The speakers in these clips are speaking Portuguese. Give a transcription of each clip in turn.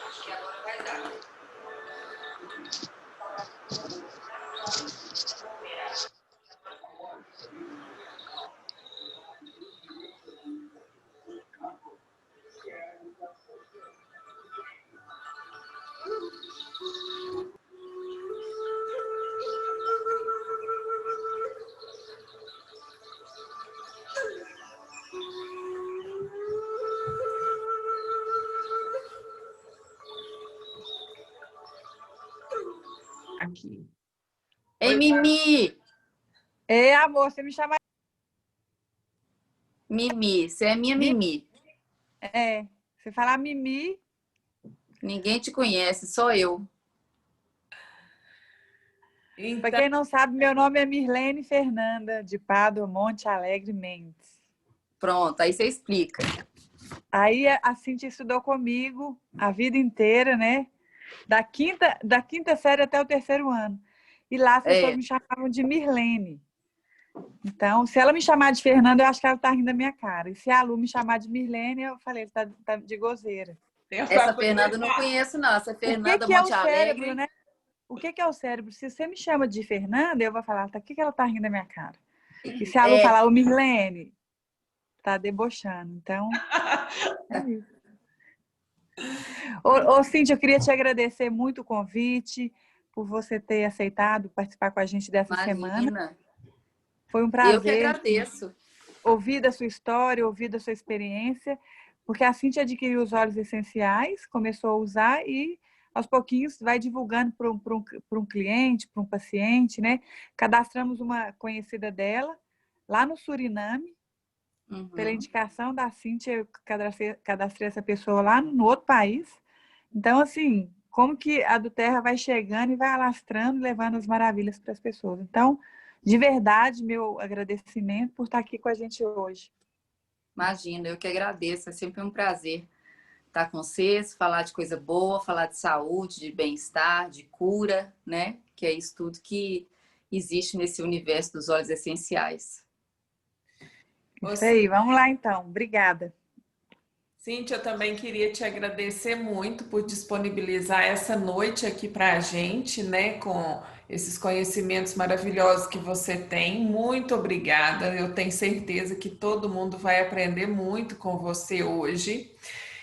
Acho que agora vai dar. Aqui. Ei, Mimi! Ei, amor, você me chama... Mimi, você é minha Mimi. É, você falar Mimi... Ninguém te conhece, só eu. Então, Para quem não sabe, meu nome é Mirlene Fernanda, de Pádua, Monte Alegre, Mendes. Pronto, aí você explica. Aí a Cíntia estudou comigo a vida inteira, né? Da quinta série até o terceiro ano. E lá as pessoas me chamavam de Mirlene. Então, se ela me chamar de Fernanda, eu acho que ela tá rindo da minha cara. E se a Lu me chamar de Mirlene, eu falei, tá de gozeira. Essa Fernanda eu não conheço, não. Essa Fernanda O que é o Monte cérebro, Alegre. né? O que é o cérebro? Se você me chama de Fernanda, eu vou falar, tá, o que ela tá rindo da minha cara? E se a Lu falar, o Mirlene, tá debochando. Então, é isso. Ô, Cíntia, eu queria te agradecer muito o convite, por você ter aceitado participar com a gente dessa semana. Imagina. Foi um Eu que prazer agradeço. ouvir da sua história, ouvir da sua experiência, porque a Cíntia adquiriu os óleos essenciais, começou a usar e, aos pouquinhos, vai divulgando para um cliente, para um paciente, né? Cadastramos uma conhecida dela lá no Suriname, pela indicação da Cíntia, eu cadastrei essa pessoa lá no outro país. Então, assim, como que a do Terra vai chegando e vai alastrando, levando as maravilhas para as pessoas. Então, de verdade, meu agradecimento por estar aqui com a gente hoje. Imagina, eu que agradeço. É sempre um prazer estar com vocês, falar de coisa boa, falar de saúde, de bem-estar, de cura, né? Que é isso tudo que existe nesse universo dos óleos essenciais. Isso aí, vamos lá então. Obrigada. Cíntia, eu também queria te agradecer muito por disponibilizar essa noite aqui para a gente, né, com esses conhecimentos maravilhosos que você tem. Muito obrigada. Eu tenho certeza que todo mundo vai aprender muito com você hoje.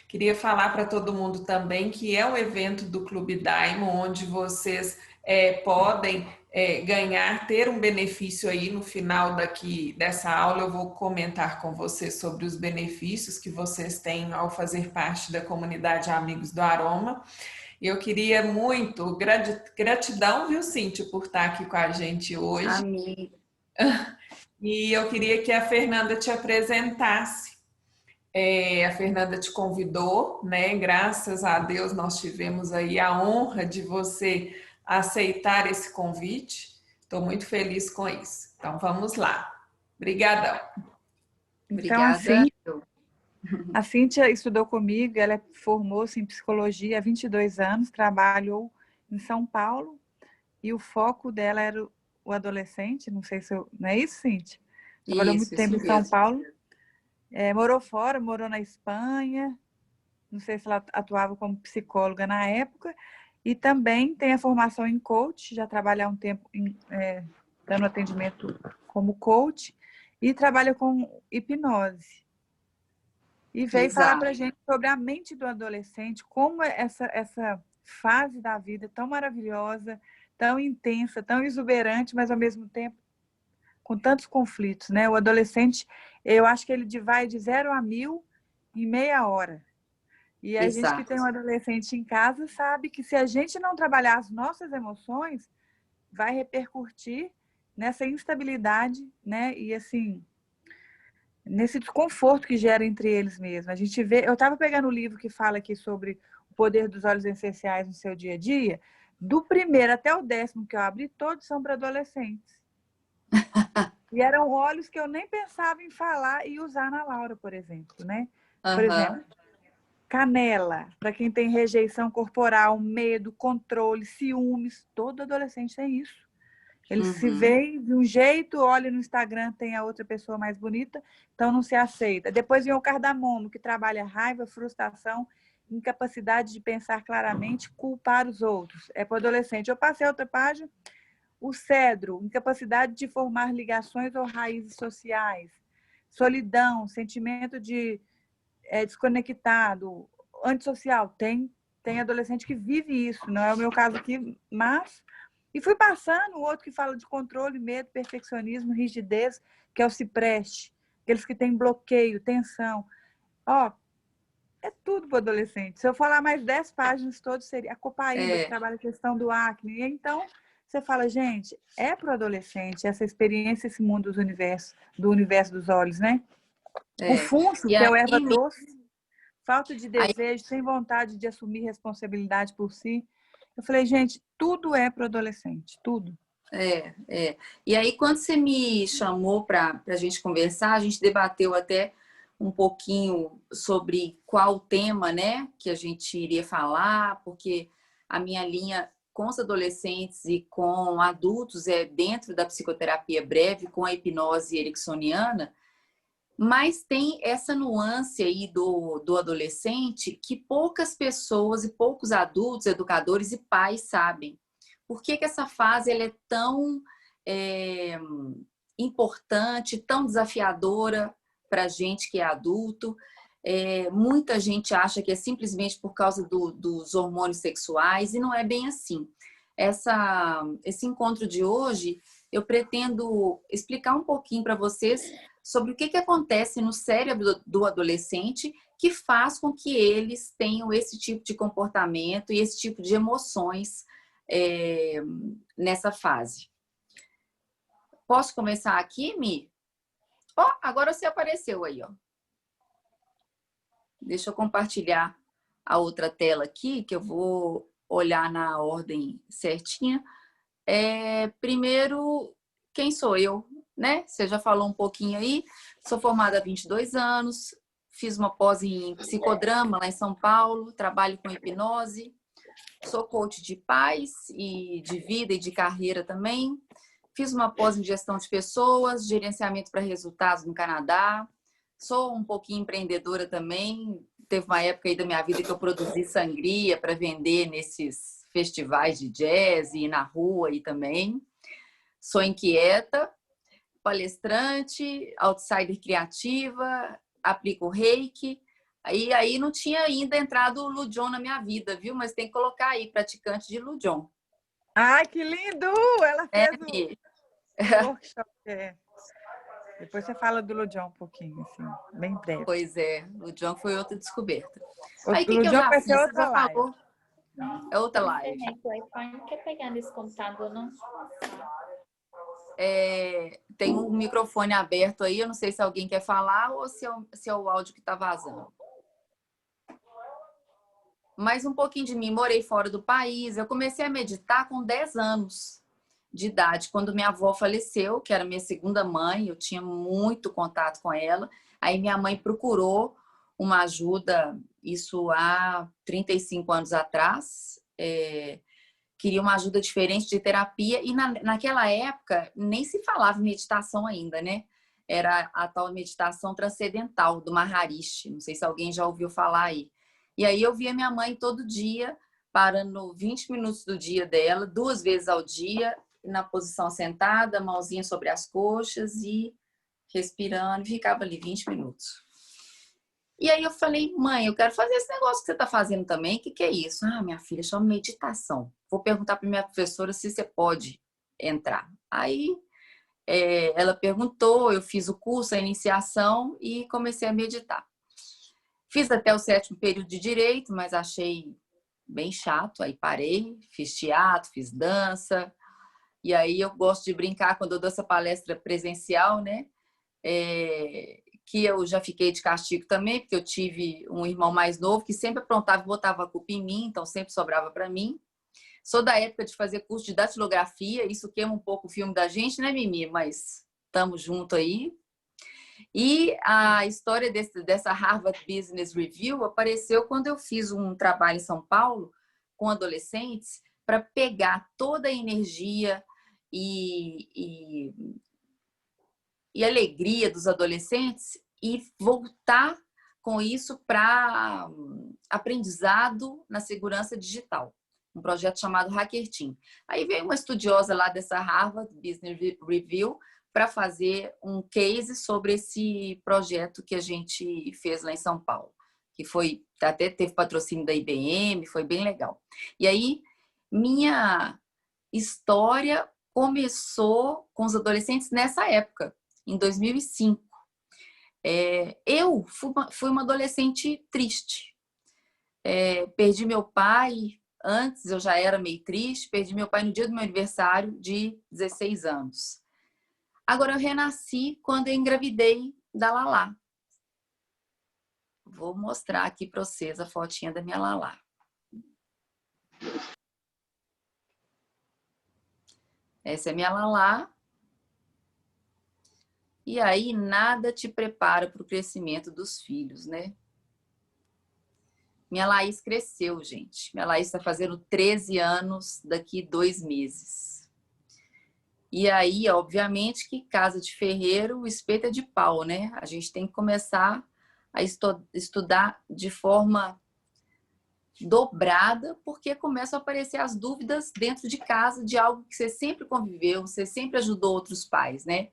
Queria falar para todo mundo também que é um evento do Clube Daimon, onde vocês podem ganhar, ter um benefício aí no final dessa aula. Eu vou comentar com vocês sobre os benefícios que vocês têm ao fazer parte da comunidade Amigos do Aroma. Eu queria muito, gratidão, viu, Cíntia, por estar aqui com a gente hoje. Amém. E eu queria que a Fernanda te apresentasse. A Fernanda te convidou, né? Graças a Deus nós tivemos aí a honra de você aceitar esse convite. Estou muito feliz com isso. Então vamos lá. Obrigadão. Então, Obrigada. a Cíntia estudou comigo, ela formou-se em psicologia há 22 anos, trabalhou em São Paulo e o foco dela era o adolescente, não sei se eu... Não é isso, Cíntia? Trabalhou muito tempo em São Paulo. Morou fora, morou na Espanha, não sei se ela atuava como psicóloga na época, e também tem a formação em coach, já trabalha há um tempo dando atendimento como coach, e trabalha com hipnose. E veio falar para a gente sobre a mente do adolescente, como essa fase da vida tão maravilhosa, tão intensa, tão exuberante, mas ao mesmo tempo com tantos conflitos, né? O adolescente, eu acho que ele vai de 0 a 1000 em meia hora. E a gente que tem um adolescente em casa sabe que se a gente não trabalhar as nossas emoções, vai repercutir nessa instabilidade, né? E assim, nesse desconforto que gera entre eles mesmos. A gente vê, eu estava pegando o livro que fala aqui sobre o poder dos óleos essenciais no seu dia a dia, do primeiro até o 10º que eu abri, todos são para adolescentes. E eram óleos que eu nem pensava em falar e usar na Laura, por exemplo, né? Por exemplo, canela, para quem tem rejeição corporal, medo, controle, ciúmes, todo adolescente tem isso. Eles se veem de um jeito, olha no Instagram, tem a outra pessoa mais bonita, então não se aceita. Depois vem o cardamomo, que trabalha raiva, frustração, incapacidade de pensar claramente, culpar os outros. É para o adolescente. Eu passei a outra página. O cedro, incapacidade de formar ligações ou raízes sociais. Solidão, sentimento de desconectado, antissocial. Tem adolescente que vive isso, não é o meu caso aqui, mas... E fui passando o outro que fala de controle, medo, perfeccionismo, rigidez, que é o cipreste, aqueles que têm bloqueio, tensão. Ó, é tudo para o adolescente. Se eu falar mais 10 páginas todas, seria a copaíba, que trabalha a questão do acne. E então, você fala, gente, é para o adolescente essa experiência, esse mundo do universo dos olhos, né? O funcho, que é o erva doce, falta de desejo, sem vontade de assumir responsabilidade por si. Eu falei, gente, tudo é para o adolescente, tudo. E aí, quando você me chamou para a gente conversar, a gente debateu até um pouquinho sobre qual tema, né, que a gente iria falar, porque a minha linha com os adolescentes e com adultos é dentro da psicoterapia breve, com a hipnose ericksoniana, mas tem essa nuance aí do adolescente que poucas pessoas e poucos adultos, educadores e pais sabem. Por que essa fase ela é tão importante, tão desafiadora para a gente que é adulto? Muita gente acha que é simplesmente por causa dos hormônios sexuais e não é bem assim. Esse encontro de hoje, eu pretendo explicar um pouquinho para vocês sobre o que acontece no cérebro do adolescente que faz com que eles tenham esse tipo de comportamento e esse tipo de emoções nessa fase. Posso começar aqui, Mi? Agora você apareceu aí, ó. Deixa eu compartilhar a outra tela aqui, que eu vou olhar na ordem certinha. Primeiro, quem sou eu, né? Você já falou um pouquinho aí. Sou formada há 22 anos, fiz uma pós em psicodrama lá em São Paulo, trabalho com hipnose, sou coach de paz e de vida e de carreira também. Fiz uma pós em gestão de pessoas, gerenciamento para resultados no Canadá. Sou um pouquinho empreendedora também. Teve uma época aí da minha vida que eu produzi sangria para vender nesses festivais de jazz e na rua aí também. Sou inquieta, palestrante, outsider criativa, aplico reiki. Aí não tinha ainda entrado o Lujon na minha vida, viu? Mas tem que colocar aí, praticante de Lujon. Ai, que lindo! Ela fez o workshop. Depois você fala do Lujon um pouquinho, assim, bem breve. Pois é, Lujon foi outra descoberta. Aí o que eu já fiz? Você já falou? É outra live. Não quer pegar nesse computador, não? Tem um microfone aberto aí, eu não sei se alguém quer falar ou se é o áudio que está vazando. Mais um pouquinho de mim, morei fora do país. Eu comecei a meditar com 10 anos de idade, quando minha avó faleceu, que era minha segunda mãe, eu tinha muito contato com ela. Aí minha mãe procurou uma ajuda, isso há 35 anos atrás, queria uma ajuda diferente de terapia, e naquela época nem se falava em meditação ainda, né? Era a tal meditação transcendental do Maharishi, não sei se alguém já ouviu falar aí. E aí eu via minha mãe todo dia, parando 20 minutos do dia dela, 2 vezes ao dia, na posição sentada, mãozinha sobre as coxas e respirando, ficava ali 20 minutos. E aí eu falei, mãe, eu quero fazer esse negócio que você está fazendo também. O que é isso? Ah, minha filha, chama meditação. Vou perguntar para minha professora se você pode entrar. Aí ela perguntou, eu fiz o curso, a iniciação e comecei a meditar. Fiz até o 7º período de direito, mas achei bem chato, aí parei, fiz teatro, fiz dança. E aí eu gosto de brincar quando eu dou essa palestra presencial, né? Que eu já fiquei de castigo também, porque eu tive um irmão mais novo que sempre aprontava e botava a culpa em mim, então sempre sobrava para mim. Sou da época de fazer curso de datilografia, isso queima um pouco o filme da gente, né, Mimi? Mas estamos junto aí. E a história dessa Harvard Business Review apareceu quando eu fiz um trabalho em São Paulo com adolescentes para pegar toda a energia e alegria dos adolescentes e voltar com isso para aprendizado na segurança digital. Um projeto chamado Hacker Team. Aí veio uma estudiosa lá dessa Harvard Business Review para fazer um case sobre esse projeto que a gente fez lá em São Paulo, que foi, até teve patrocínio da IBM, foi bem legal. E aí, minha história começou com os adolescentes nessa época, em 2005. Eu fui uma adolescente triste. Perdi meu pai, antes eu já era meio triste, perdi meu pai no dia do meu aniversário de 16 anos. Agora eu renasci quando eu engravidei da Lala. Vou mostrar aqui para vocês a fotinha da minha Lala. Essa é minha Lala. E aí nada te prepara para o crescimento dos filhos, né? Minha Laís cresceu, gente. Minha Laís está fazendo 13 anos daqui 2 meses. E aí, obviamente, que casa de ferreiro, o espeto é de pau, né? A gente tem que começar a estudar de forma dobrada, porque começam a aparecer as dúvidas dentro de casa de algo que você sempre conviveu, você sempre ajudou outros pais, né?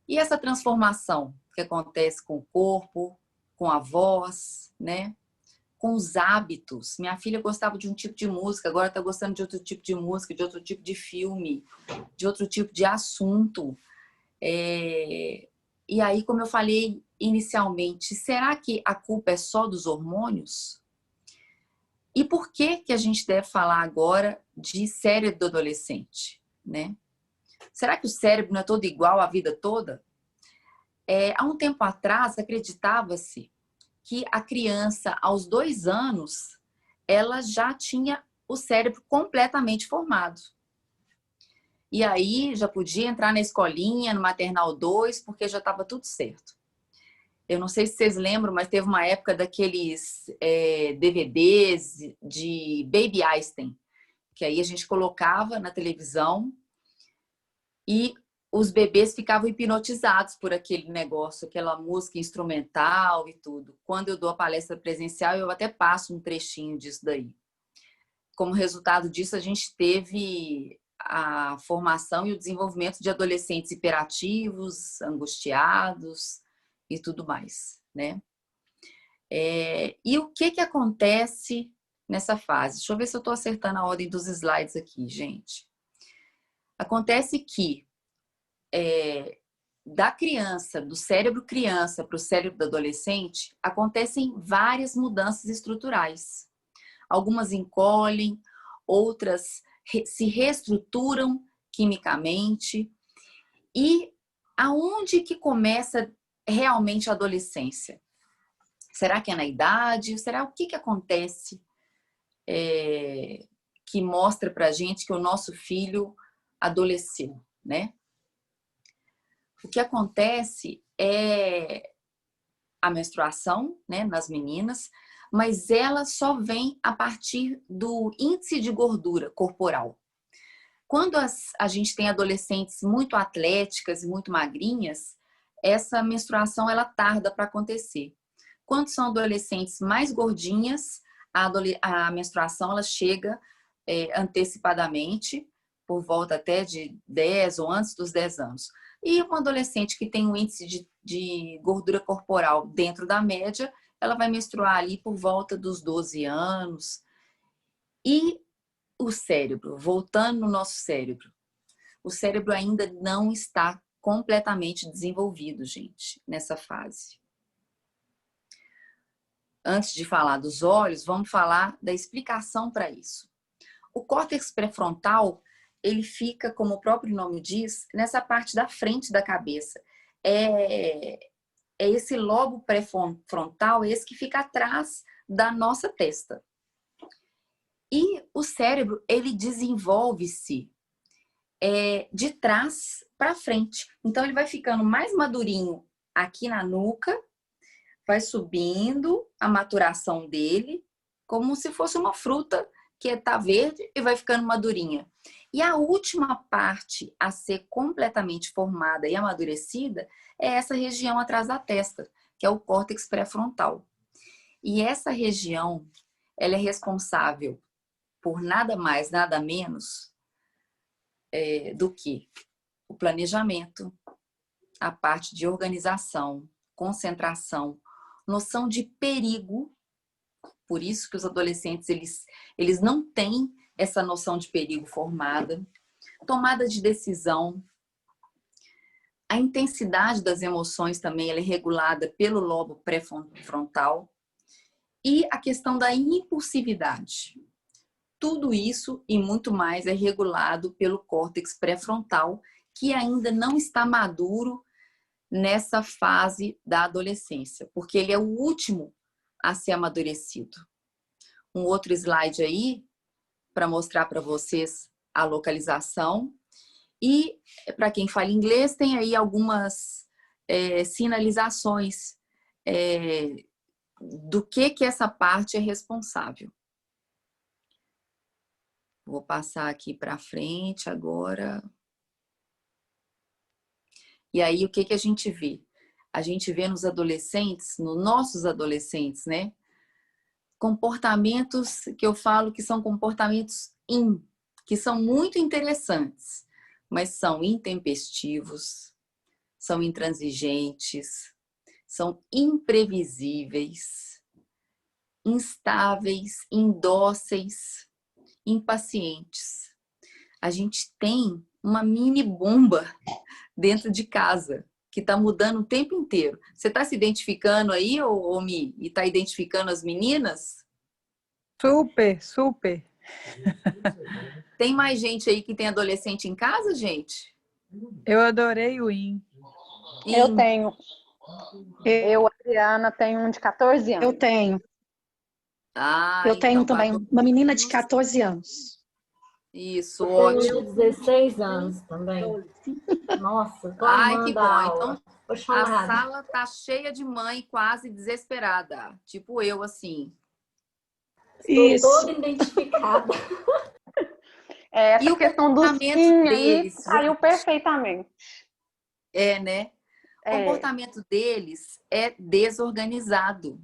E essa transformação que acontece com o corpo, com a voz, né? Com os hábitos. Minha filha gostava de um tipo de música, agora está gostando de outro tipo de música, de outro tipo de filme, de outro tipo de assunto. E aí, como eu falei inicialmente, será que a culpa é só dos hormônios? E por que a gente deve falar agora de cérebro do adolescente, né? Será que o cérebro não é todo igual a vida toda? Há um tempo atrás, acreditava-se que a criança, aos 2 anos, ela já tinha o cérebro completamente formado. E aí já podia entrar na escolinha, no maternal 2, porque já estava tudo certo. Eu não sei se vocês lembram, mas teve uma época daqueles DVDs de Baby Einstein, que aí a gente colocava na televisão e os bebês ficavam hipnotizados por aquele negócio, aquela música instrumental e tudo. Quando eu dou a palestra presencial, eu até passo um trechinho disso daí. Como resultado disso, a gente teve a formação e o desenvolvimento de adolescentes hiperativos, angustiados e tudo mais, né? E o que acontece nessa fase? Deixa eu ver se eu estou acertando a ordem dos slides aqui, gente. Acontece que da criança, do cérebro criança para o cérebro do adolescente, acontecem várias mudanças estruturais. Algumas encolhem, outras se reestruturam quimicamente. E aonde que começa realmente a adolescência? Será que é na idade? Será o que acontece que mostra pra gente que o nosso filho adoleceu, né? O que acontece é a menstruação, né, nas meninas, mas ela só vem a partir do índice de gordura corporal. Quando a gente tem adolescentes muito atléticas e muito magrinhas, essa menstruação ela tarda para acontecer. Quando são adolescentes mais gordinhas, a menstruação ela chega antecipadamente, por volta até de 10 ou antes dos 10 anos. E um adolescente que tem um índice de gordura corporal dentro da média, ela vai menstruar ali por volta dos 12 anos. E o cérebro, voltando no nosso cérebro, o cérebro ainda não está completamente desenvolvido, gente, nessa fase. Antes de falar dos olhos, vamos falar da explicação para isso. O córtex pré-frontal, ele fica, como o próprio nome diz, nessa parte da frente da cabeça. É esse lobo pré-frontal, esse que fica atrás da nossa testa. E o cérebro, ele desenvolve-se de trás para frente. Então, ele vai ficando mais madurinho aqui na nuca, vai subindo a maturação dele, como se fosse uma fruta que está verde e vai ficando madurinha. E a última parte a ser completamente formada e amadurecida é essa região atrás da testa, que é o córtex pré-frontal. E essa região, ela é responsável por nada mais, nada menos do que o planejamento, a parte de organização, concentração, noção de perigo. Por isso que os adolescentes, eles não têm essa noção de perigo formada, tomada de decisão, a intensidade das emoções também ela é regulada pelo lobo pré-frontal e a questão da impulsividade. Tudo isso e muito mais é regulado pelo córtex pré-frontal, que ainda não está maduro nessa fase da adolescência, porque ele é o último a ser amadurecido. Um outro slide aí, para mostrar para vocês a localização. E, para quem fala inglês, tem aí algumas sinalizações do que essa parte é responsável. Vou passar aqui para frente agora. E aí, o que a gente vê? A gente vê nos adolescentes, nos nossos adolescentes, né? Comportamentos que eu falo que são comportamentos que são muito interessantes, mas são intempestivos, são intransigentes, são imprevisíveis, instáveis, indóceis, impacientes. A gente tem uma mini bomba dentro de casa que está mudando o tempo inteiro. Você está se identificando aí, Mi? E está identificando as meninas? Super, super. Tem mais gente aí que tem adolescente em casa, gente? Eu adorei o IN. Eu tenho. Eu, Adriana, tenho um de 14 anos. Eu tenho. Eu tenho também uma menina de 14 anos. Isso, eu ótimo. tenho 16 anos também. Nossa, tô amando que bom. a aula. Então, a sala tá cheia de mãe quase desesperada. Tipo eu, assim. Estou toda identificada. Essa E o questão do sim aí saiu perfeitamente. Né? O comportamento deles é desorganizado,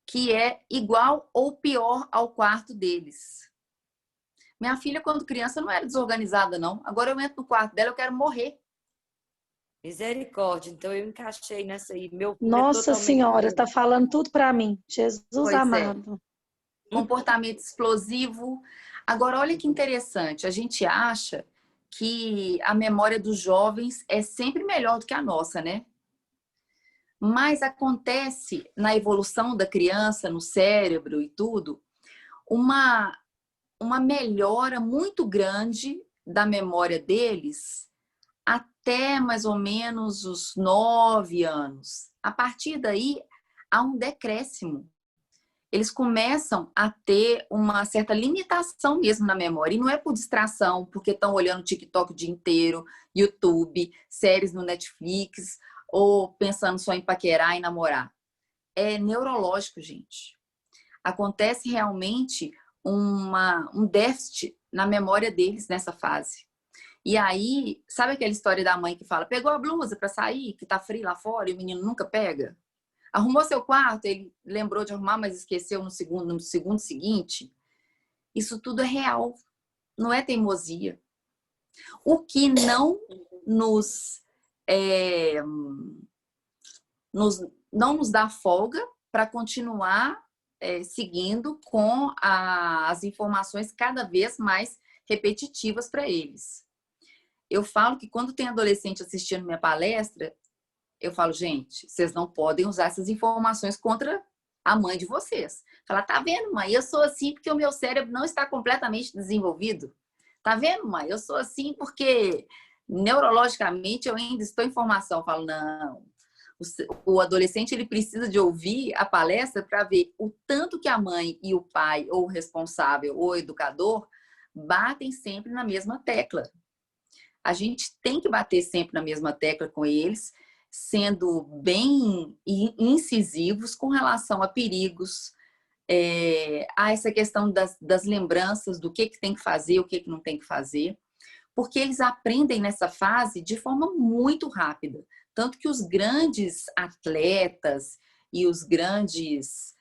que é igual ou pior ao quarto deles. Minha filha, quando criança, não era desorganizada, não. Agora eu entro no quarto dela, eu quero morrer. Misericórdia, então eu encaixei nessa aí. Meu filho Nossa Senhora, está falando tudo para mim. Jesus amado. Comportamento explosivo. Agora, olha que interessante. A gente acha que a memória dos jovens é sempre melhor do que a nossa, né? Mas acontece na evolução da criança, no cérebro e tudo, uma melhora muito grande da memória deles até mais ou menos os 9 anos. A partir daí, há um decréscimo. Eles começam a ter uma certa limitação mesmo na memória. E não é por distração, porque estão olhando TikTok o dia inteiro, YouTube, séries no Netflix, ou pensando só em paquerar e namorar. É neurológico, gente. Acontece realmente um déficit na memória deles nessa fase. E aí, sabe aquela história da mãe que fala, pegou a blusa para sair, que tá frio lá fora e o menino nunca pega? Arrumou seu quarto, ele lembrou de arrumar, mas esqueceu no segundo seguinte. Isso tudo é real, não é teimosia. O que não não nos dá folga para continuar seguindo com as informações cada vez mais repetitivas para eles. Eu falo que quando tem adolescente assistindo minha palestra, eu falo, gente, vocês não podem usar essas informações contra a mãe de vocês. Fala, tá vendo, mãe? Eu sou assim porque o meu cérebro não está completamente desenvolvido. Tá vendo, mãe? Eu sou assim porque neurologicamente eu ainda estou em formação. Eu falo, não. O adolescente ele precisa de ouvir a palestra para ver o tanto que a mãe e o pai, ou o responsável, ou o educador, batem sempre na mesma tecla. A gente tem que bater sempre na mesma tecla com eles, sendo bem incisivos com relação a perigos, Essa questão das lembranças, do que tem que fazer, o que não tem que fazer, porque eles aprendem nessa fase de forma muito rápida. Tanto que os grandes atletas e os grandes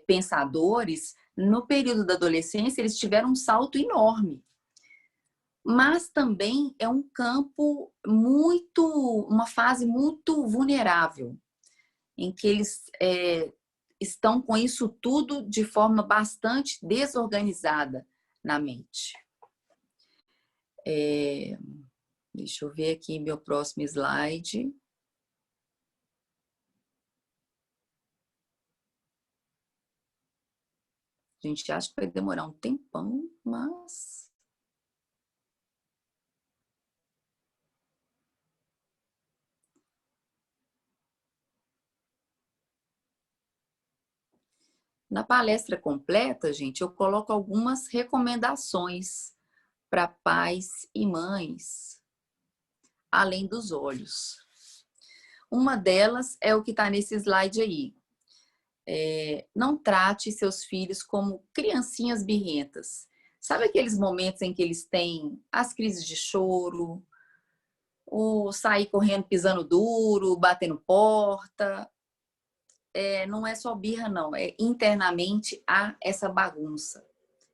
pensadores, no período da adolescência, eles tiveram um salto enorme. Mas também é um campo uma fase muito vulnerável, em que eles estão com isso tudo de forma bastante desorganizada na mente. Deixa eu ver aqui meu próximo slide. A gente acha que vai demorar um tempão, mas... Na palestra completa, gente, eu coloco algumas recomendações para pais e mães, além dos olhos. Uma delas é o que está nesse slide aí. Não trate seus filhos como criancinhas birrentas. Sabe aqueles momentos em que eles têm as crises de choro, ou sair correndo pisando duro, batendo porta? Não é só birra, não. Internamente há essa bagunça.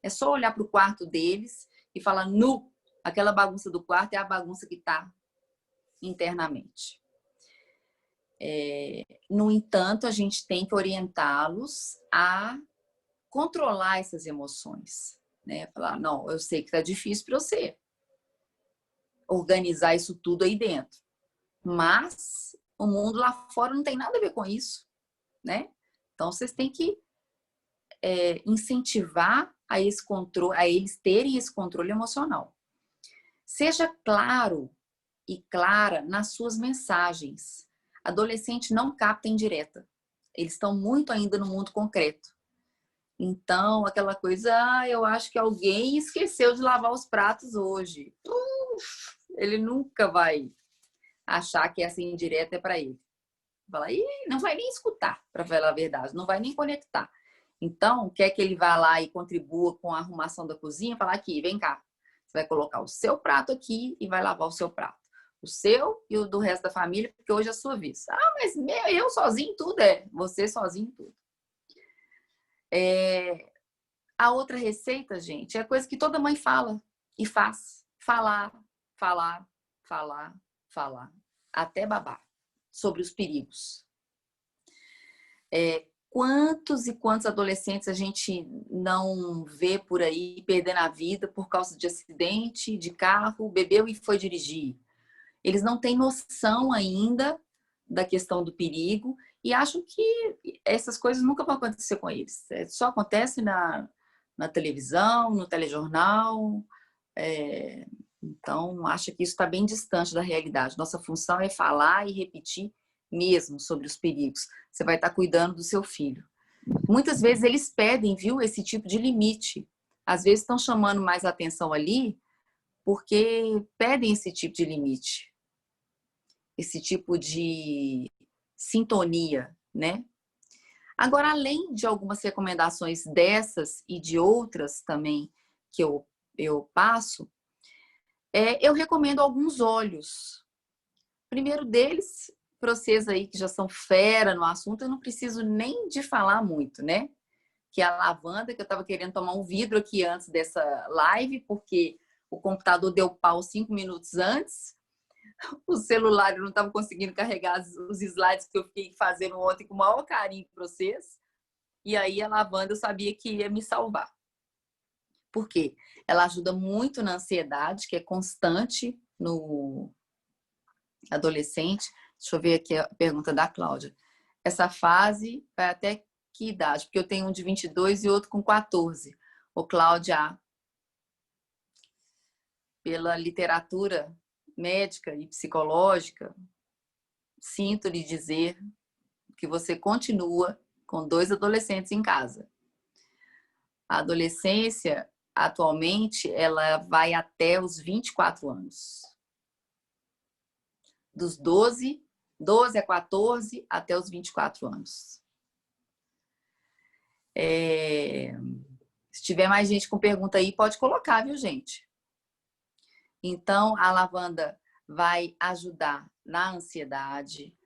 É só olhar para o quarto deles e falar, nu, aquela bagunça do quarto é a bagunça que está internamente. No entanto, a gente tem que orientá-los a controlar essas emoções, né? Falar, não, eu sei que está difícil para você organizar isso tudo aí dentro, mas o mundo lá fora não tem nada a ver com isso, né? Então, vocês têm que incentivar a eles terem esse controle emocional. Seja claro e clara nas suas mensagens. Adolescente não capta indireta. Eles estão muito ainda no mundo concreto. Então, aquela coisa, eu acho que alguém esqueceu de lavar os pratos hoje. Ele nunca vai achar que essa indireta é para ele. Vai, não vai nem escutar, para falar a verdade, não vai nem conectar. Então, quer que ele vá lá e contribua com a arrumação da cozinha, falar aqui, vem cá, você vai colocar o seu prato aqui e vai lavar o seu prato. O seu e o do resto da família, porque hoje é a sua vez. Mas eu sozinho tudo você sozinho tudo. A outra receita, gente, é coisa que toda mãe fala e faz. Falar, falar, falar, falar. Até babar. Sobre os perigos. Quantos e quantos adolescentes a gente não vê por aí perdendo a vida por causa de acidente de carro, bebeu e foi dirigir. Eles não têm noção ainda da questão do perigo e acham que essas coisas nunca vão acontecer com eles. Só acontece na televisão, no telejornal. Então, acho que isso está bem distante da realidade. Nossa função é falar e repetir mesmo sobre os perigos. Você vai estar cuidando do seu filho. Muitas vezes eles pedem, viu, esse tipo de limite. Às vezes estão chamando mais atenção ali porque pedem esse tipo de limite. Esse tipo de sintonia, né? Agora, além de algumas recomendações dessas e de outras também que eu passo, eu recomendo alguns óleos. O primeiro deles, para vocês aí que já são fera no assunto, eu não preciso nem de falar muito, né? Que é a lavanda, que eu estava querendo tomar um vidro aqui antes dessa live, porque o computador deu pau 5 minutos antes. O celular eu não estava conseguindo carregar os slides que eu fiquei fazendo ontem com o maior carinho para vocês. E aí a lavanda eu sabia que ia me salvar. Por quê? Ela ajuda muito na ansiedade, que é constante no adolescente. Deixa eu ver aqui a pergunta da Cláudia. Essa fase vai até que idade? Porque eu tenho um de 22 e outro com 14. Ô, Cláudia, pela literatura médica e psicológica, sinto lhe dizer que você continua com 2 adolescentes em casa. A adolescência, atualmente, ela vai até os 24 anos. Dos 12 a 14 até os 24 anos. Se tiver mais gente com pergunta aí, pode colocar, viu, gente? Então, a lavanda vai ajudar na ansiedade,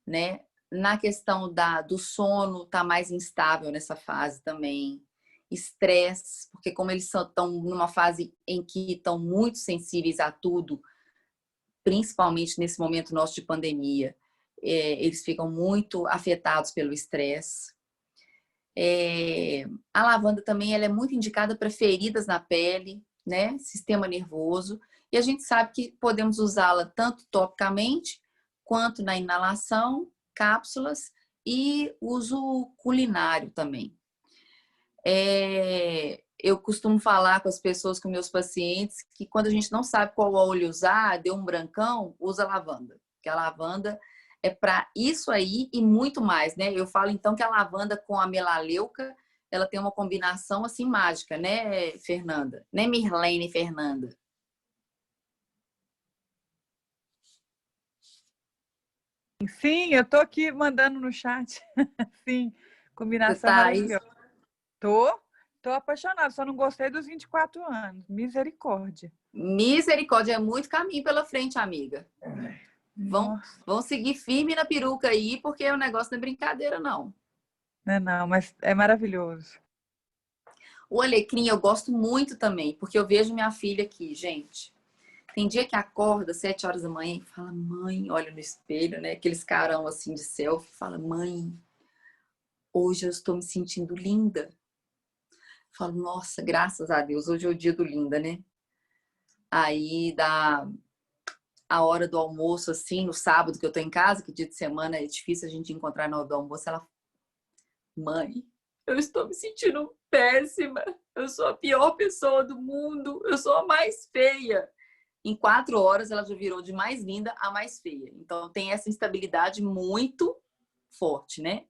né? Na questão do sono, tá mais instável nessa fase também. Estresse, porque como eles estão numa fase em que estão muito sensíveis a tudo, principalmente nesse momento nosso de pandemia, eles ficam muito afetados pelo estresse. A lavanda também ela é muito indicada para feridas na pele, né? Sistema nervoso. E a gente sabe que podemos usá-la tanto topicamente, quanto na inalação, cápsulas e uso culinário também. Eu costumo falar com as pessoas, com meus pacientes, que quando a gente não sabe qual óleo usar, deu um brancão, usa lavanda. Porque a lavanda é para isso aí e muito mais, né? Eu falo então que a lavanda com a melaleuca, ela tem uma combinação assim mágica, né, Fernanda? Né, Mirlene e Fernanda? Sim, eu tô aqui mandando no chat. Sim, Você combinação tá aí? maravilhosa. Tô apaixonada, só não gostei dos 24 anos. Misericórdia. Misericórdia, é muito caminho pela frente, amiga. Nossa. Vão seguir firme na peruca aí, porque o negócio não é brincadeira, não. Não, mas é maravilhoso. O alecrim eu gosto muito também, porque eu vejo minha filha aqui, gente. Tem dia que acorda 7 horas da manhã e fala, mãe, olha no espelho, né? Aqueles carão assim de selfie, fala, mãe, hoje eu estou me sentindo linda. Falo, nossa, graças a Deus, hoje é o dia do linda, né? Aí dá a hora do almoço, assim, no sábado que eu tô em casa, que dia de semana é difícil a gente encontrar na hora do almoço, ela, mãe, eu estou me sentindo péssima, eu sou a pior pessoa do mundo, eu sou a mais feia. Em 4 horas ela já virou de mais linda a mais feia. Então tem essa instabilidade muito forte, né?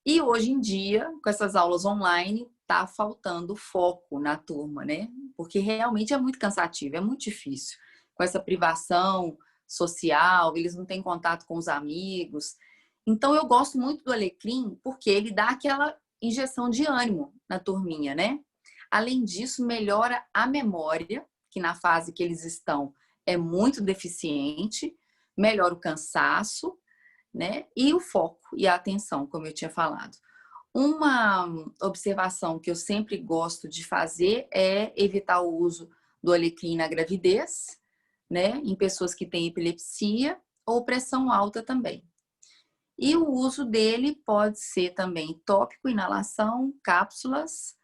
E hoje em dia, com essas aulas online, tá faltando foco na turma, né? Porque realmente é muito cansativo, é muito difícil. Com essa privação social, eles não têm contato com os amigos. Então eu gosto muito do alecrim porque ele dá aquela injeção de ânimo na turminha, né? Além disso, melhora a memória, que na fase que eles estão é muito deficiente, melhora o cansaço, né? E o foco e a atenção, como eu tinha falado. Uma observação que eu sempre gosto de fazer é evitar o uso do alecrim na gravidez, né? Em pessoas que têm epilepsia ou pressão alta também. E o uso dele pode ser também tópico, inalação, cápsulas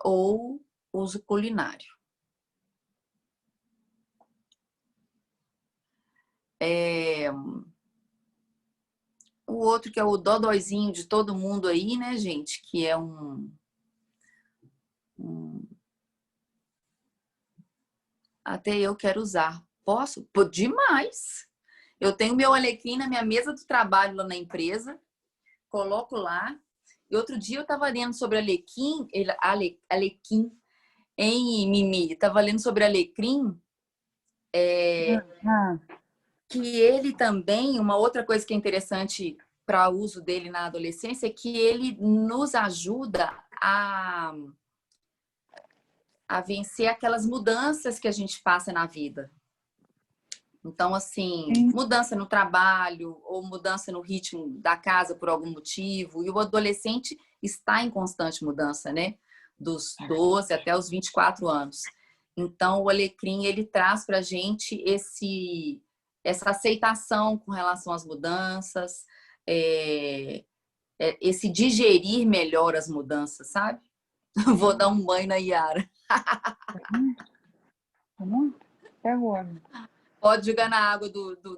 ou uso culinário. O outro que é o dodóizinho de todo mundo aí, né, gente? Que é Até eu quero usar. Posso? Pô, demais! Eu tenho meu alecrim na minha mesa do trabalho lá na empresa. Coloco lá. E outro dia eu estava lendo sobre alecrim, alecrim em Mimi. Estava lendo sobre alecrim. Que ele também, uma outra coisa que é interessante para o uso dele na adolescência é que ele nos ajuda a vencer aquelas mudanças que a gente passa na vida. Então, assim, mudança no trabalho ou mudança no ritmo da casa por algum motivo. E o adolescente está em constante mudança, né? Dos 12 até os 24 anos. Então, o alecrim, ele traz para a gente essa aceitação com relação às mudanças, esse digerir melhor as mudanças, sabe? Vou dar um banho na Yara. Pega o óleo. Pode jogar na água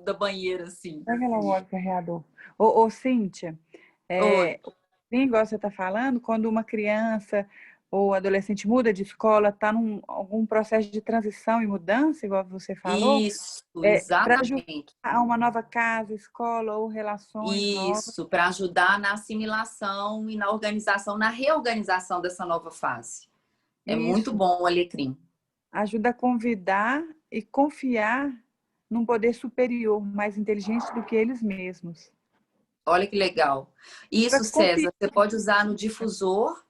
da banheira, assim. Pega lá o óleo carreador. Ô, Cíntia, Oi. igual você está falando, quando uma criança ou adolescente muda de escola, está num algum processo de transição e mudança, igual você falou, Isso, para ajudar exatamente. a uma nova casa, escola ou relações novas. Isso, para ajudar na assimilação e na organização, na reorganização dessa nova fase. É muito Isso. bom o alecrim. Ajuda a convidar e confiar num poder superior, mais inteligente do que eles mesmos. Olha que legal. Isso, Pra César, você pode usar no difusor.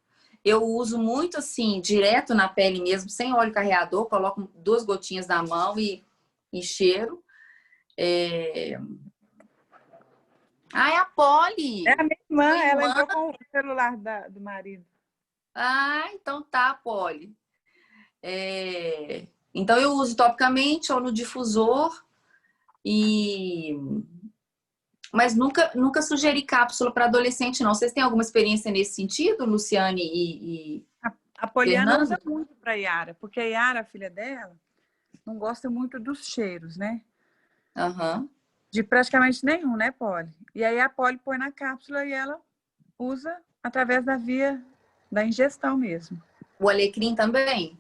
Eu uso muito assim, direto na pele mesmo, sem óleo carreador. Coloco 2 gotinhas na mão e cheiro. Ah, é a É Polly! a minha irmã, Sua ela irmã? entrou com o celular do marido. Ah, então tá, Polly. Então eu uso topicamente ou no difusor e mas nunca sugeri cápsula para adolescente, não. Vocês têm alguma experiência nesse sentido, Luciane e A Poliana Fernando? usa muito para Yara, porque a Yara, a filha dela, não gosta muito dos cheiros, né? Aham. De praticamente nenhum, né, Poli? E aí a Poli põe na cápsula e ela usa através da via da ingestão mesmo. O alecrim também?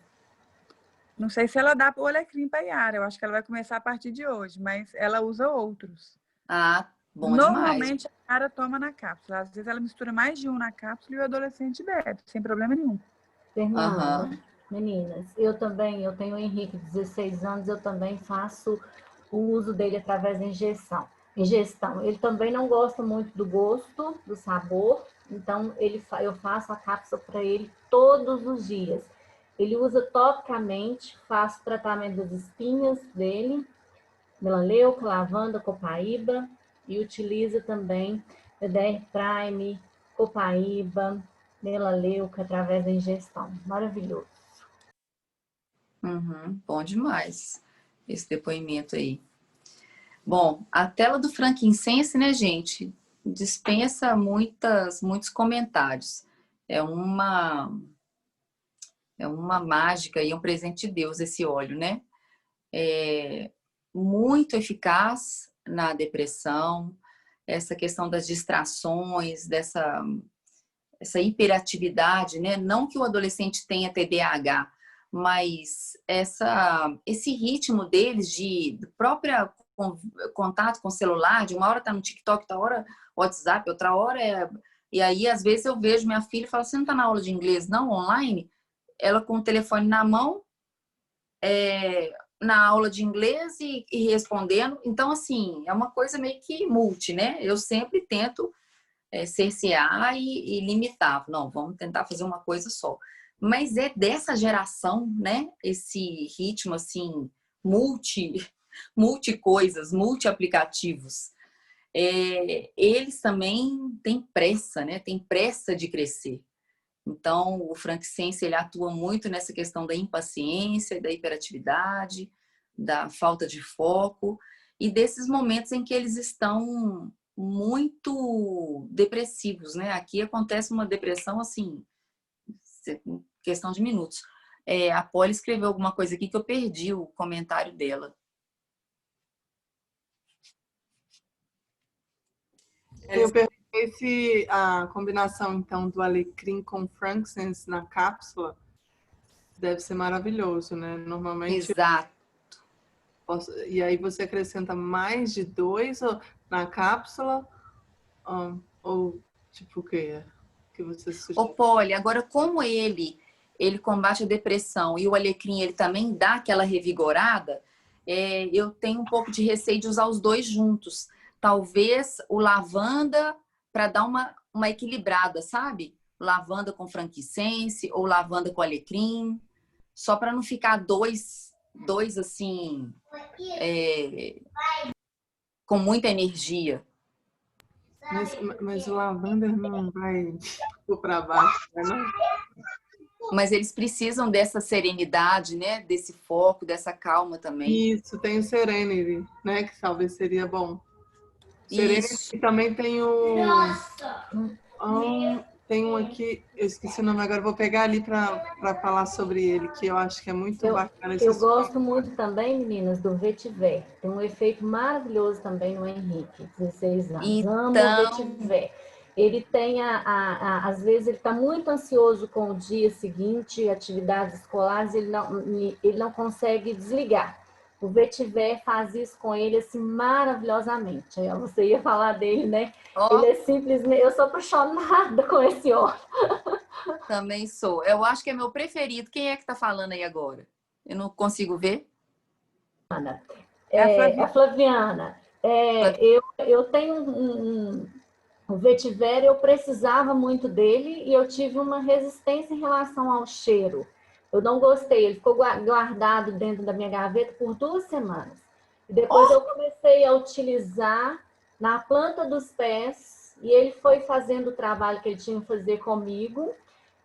Não sei se ela dá o alecrim para Yara, eu acho que ela vai começar a partir de hoje, mas ela usa outros. Ah, bom demais. Normalmente a Yara toma na cápsula, às vezes ela mistura mais de um na cápsula e o adolescente bebe, sem problema nenhum. Fernanda, Aham. meninas, eu tenho o Henrique, 16 anos, eu também faço o uso dele através da ingestão. Ele também não gosta muito do gosto, do sabor, então eu faço a cápsula para ele todos os dias. Ele usa topicamente, faço tratamento das espinhas dele, melaleuca, lavanda, copaíba, e utiliza também PDR Prime, copaíba, melaleuca através da ingestão. Maravilhoso. Uhum. Bom demais esse depoimento aí. Bom, a tela do frankincense, né, gente, dispensa muitos comentários. É uma mágica e um presente de Deus esse óleo, né? É muito eficaz na depressão, essa questão das distrações, essa hiperatividade, né? Não que o adolescente tenha TDAH, mas esse ritmo deles de próprio contato com o celular, de uma hora tá no TikTok, outra hora WhatsApp, outra hora E aí, às vezes, eu vejo minha filha e falo, você não tá na aula de inglês, não, online? Ela com o telefone na mão, na aula de inglês e respondendo. Então, assim, é uma coisa meio que multi, né? Eu sempre tento cercear e limitar. Não, vamos tentar fazer uma coisa só. Mas é dessa geração, né? Esse ritmo, assim, multi coisas, multi aplicativos. Eles também têm pressa, né? Tem pressa de crescer. Então, o frankincense ele atua muito nessa questão da impaciência, da hiperatividade, da falta de foco e desses momentos em que eles estão muito depressivos, né? Aqui acontece uma depressão assim, questão de minutos. A Polly escreveu alguma coisa aqui que eu perdi o comentário dela. Eu perguntei se a combinação, então, do alecrim com frankincense na cápsula deve ser maravilhoso, né? Normalmente, Exato. e aí você acrescenta mais de 2 na cápsula? Ou tipo o que você sugere? Ô, Polly, agora como ele combate a depressão e o alecrim ele também dá aquela revigorada, eu tenho um pouco de receio de usar os dois juntos. Talvez o lavanda para dar uma equilibrada, sabe? Lavanda com frankincense ou lavanda com alecrim, só para não ficar dois assim, com muita energia. Mas o lavender não vai para baixo, né? Mas eles precisam dessa serenidade, né? Desse foco, dessa calma também. Isso, tem o Serenity, né? Que talvez seria bom. Serenity Isso. também tem tem um aqui, eu esqueci o nome agora, vou pegar ali para falar sobre ele, que eu acho que é muito bacana. Eu gosto muito também, meninas, do vetiver. Tem um efeito maravilhoso também no Henrique, 16 anos. Então... Amo o vetiver. Ele tem, às vezes, ele está muito ansioso com o dia seguinte, atividades escolares, ele não consegue desligar. O vetiver faz isso com ele, assim, maravilhosamente. Você ia falar dele, né? Oh, ele é simplesmente... Eu sou apaixonada com esse óleo. também sou. Eu acho que é meu preferido. Quem é que tá falando aí agora? Eu não consigo ver. A Flaviana. Eu tenho O vetiver eu precisava muito dele e eu tive uma resistência em relação ao cheiro. Eu não gostei, ele ficou guardado dentro da minha gaveta por 2 semanas. E depois eu comecei a utilizar na planta dos pés e ele foi fazendo o trabalho que ele tinha que fazer comigo.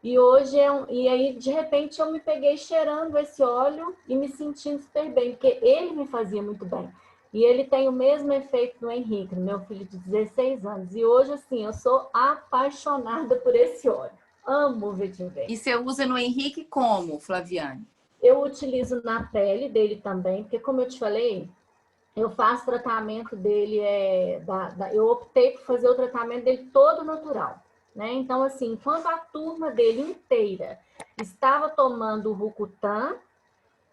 E hoje e aí de repente eu me peguei cheirando esse óleo e me sentindo super bem, porque ele me fazia muito bem. E ele tem o mesmo efeito do Henrique, meu filho de 16 anos. E hoje assim, eu sou apaixonada por esse óleo. Amo o vetiver. E você usa no Henrique como, Flaviane? Eu utilizo na pele dele também, porque como eu te falei, eu faço tratamento dele, eu optei por fazer o tratamento dele todo natural, né? Então, assim, quando a turma dele inteira estava tomando o Rucutan,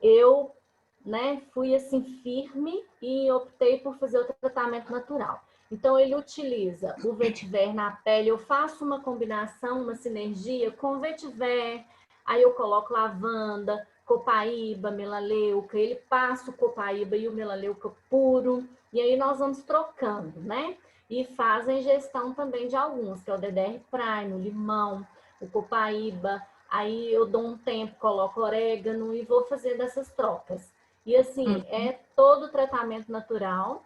eu, né, fui assim firme e optei por fazer o tratamento natural. Então, ele utiliza o vetiver na pele, eu faço uma combinação, uma sinergia com vetiver, aí eu coloco lavanda, copaíba, melaleuca, ele passa o copaíba e o melaleuca puro, e aí nós vamos trocando, né? E faz a ingestão também de alguns, que é o DDR Prime, o limão, o copaíba, aí eu dou um tempo, coloco orégano e vou fazendo essas trocas. E assim, é todo tratamento natural.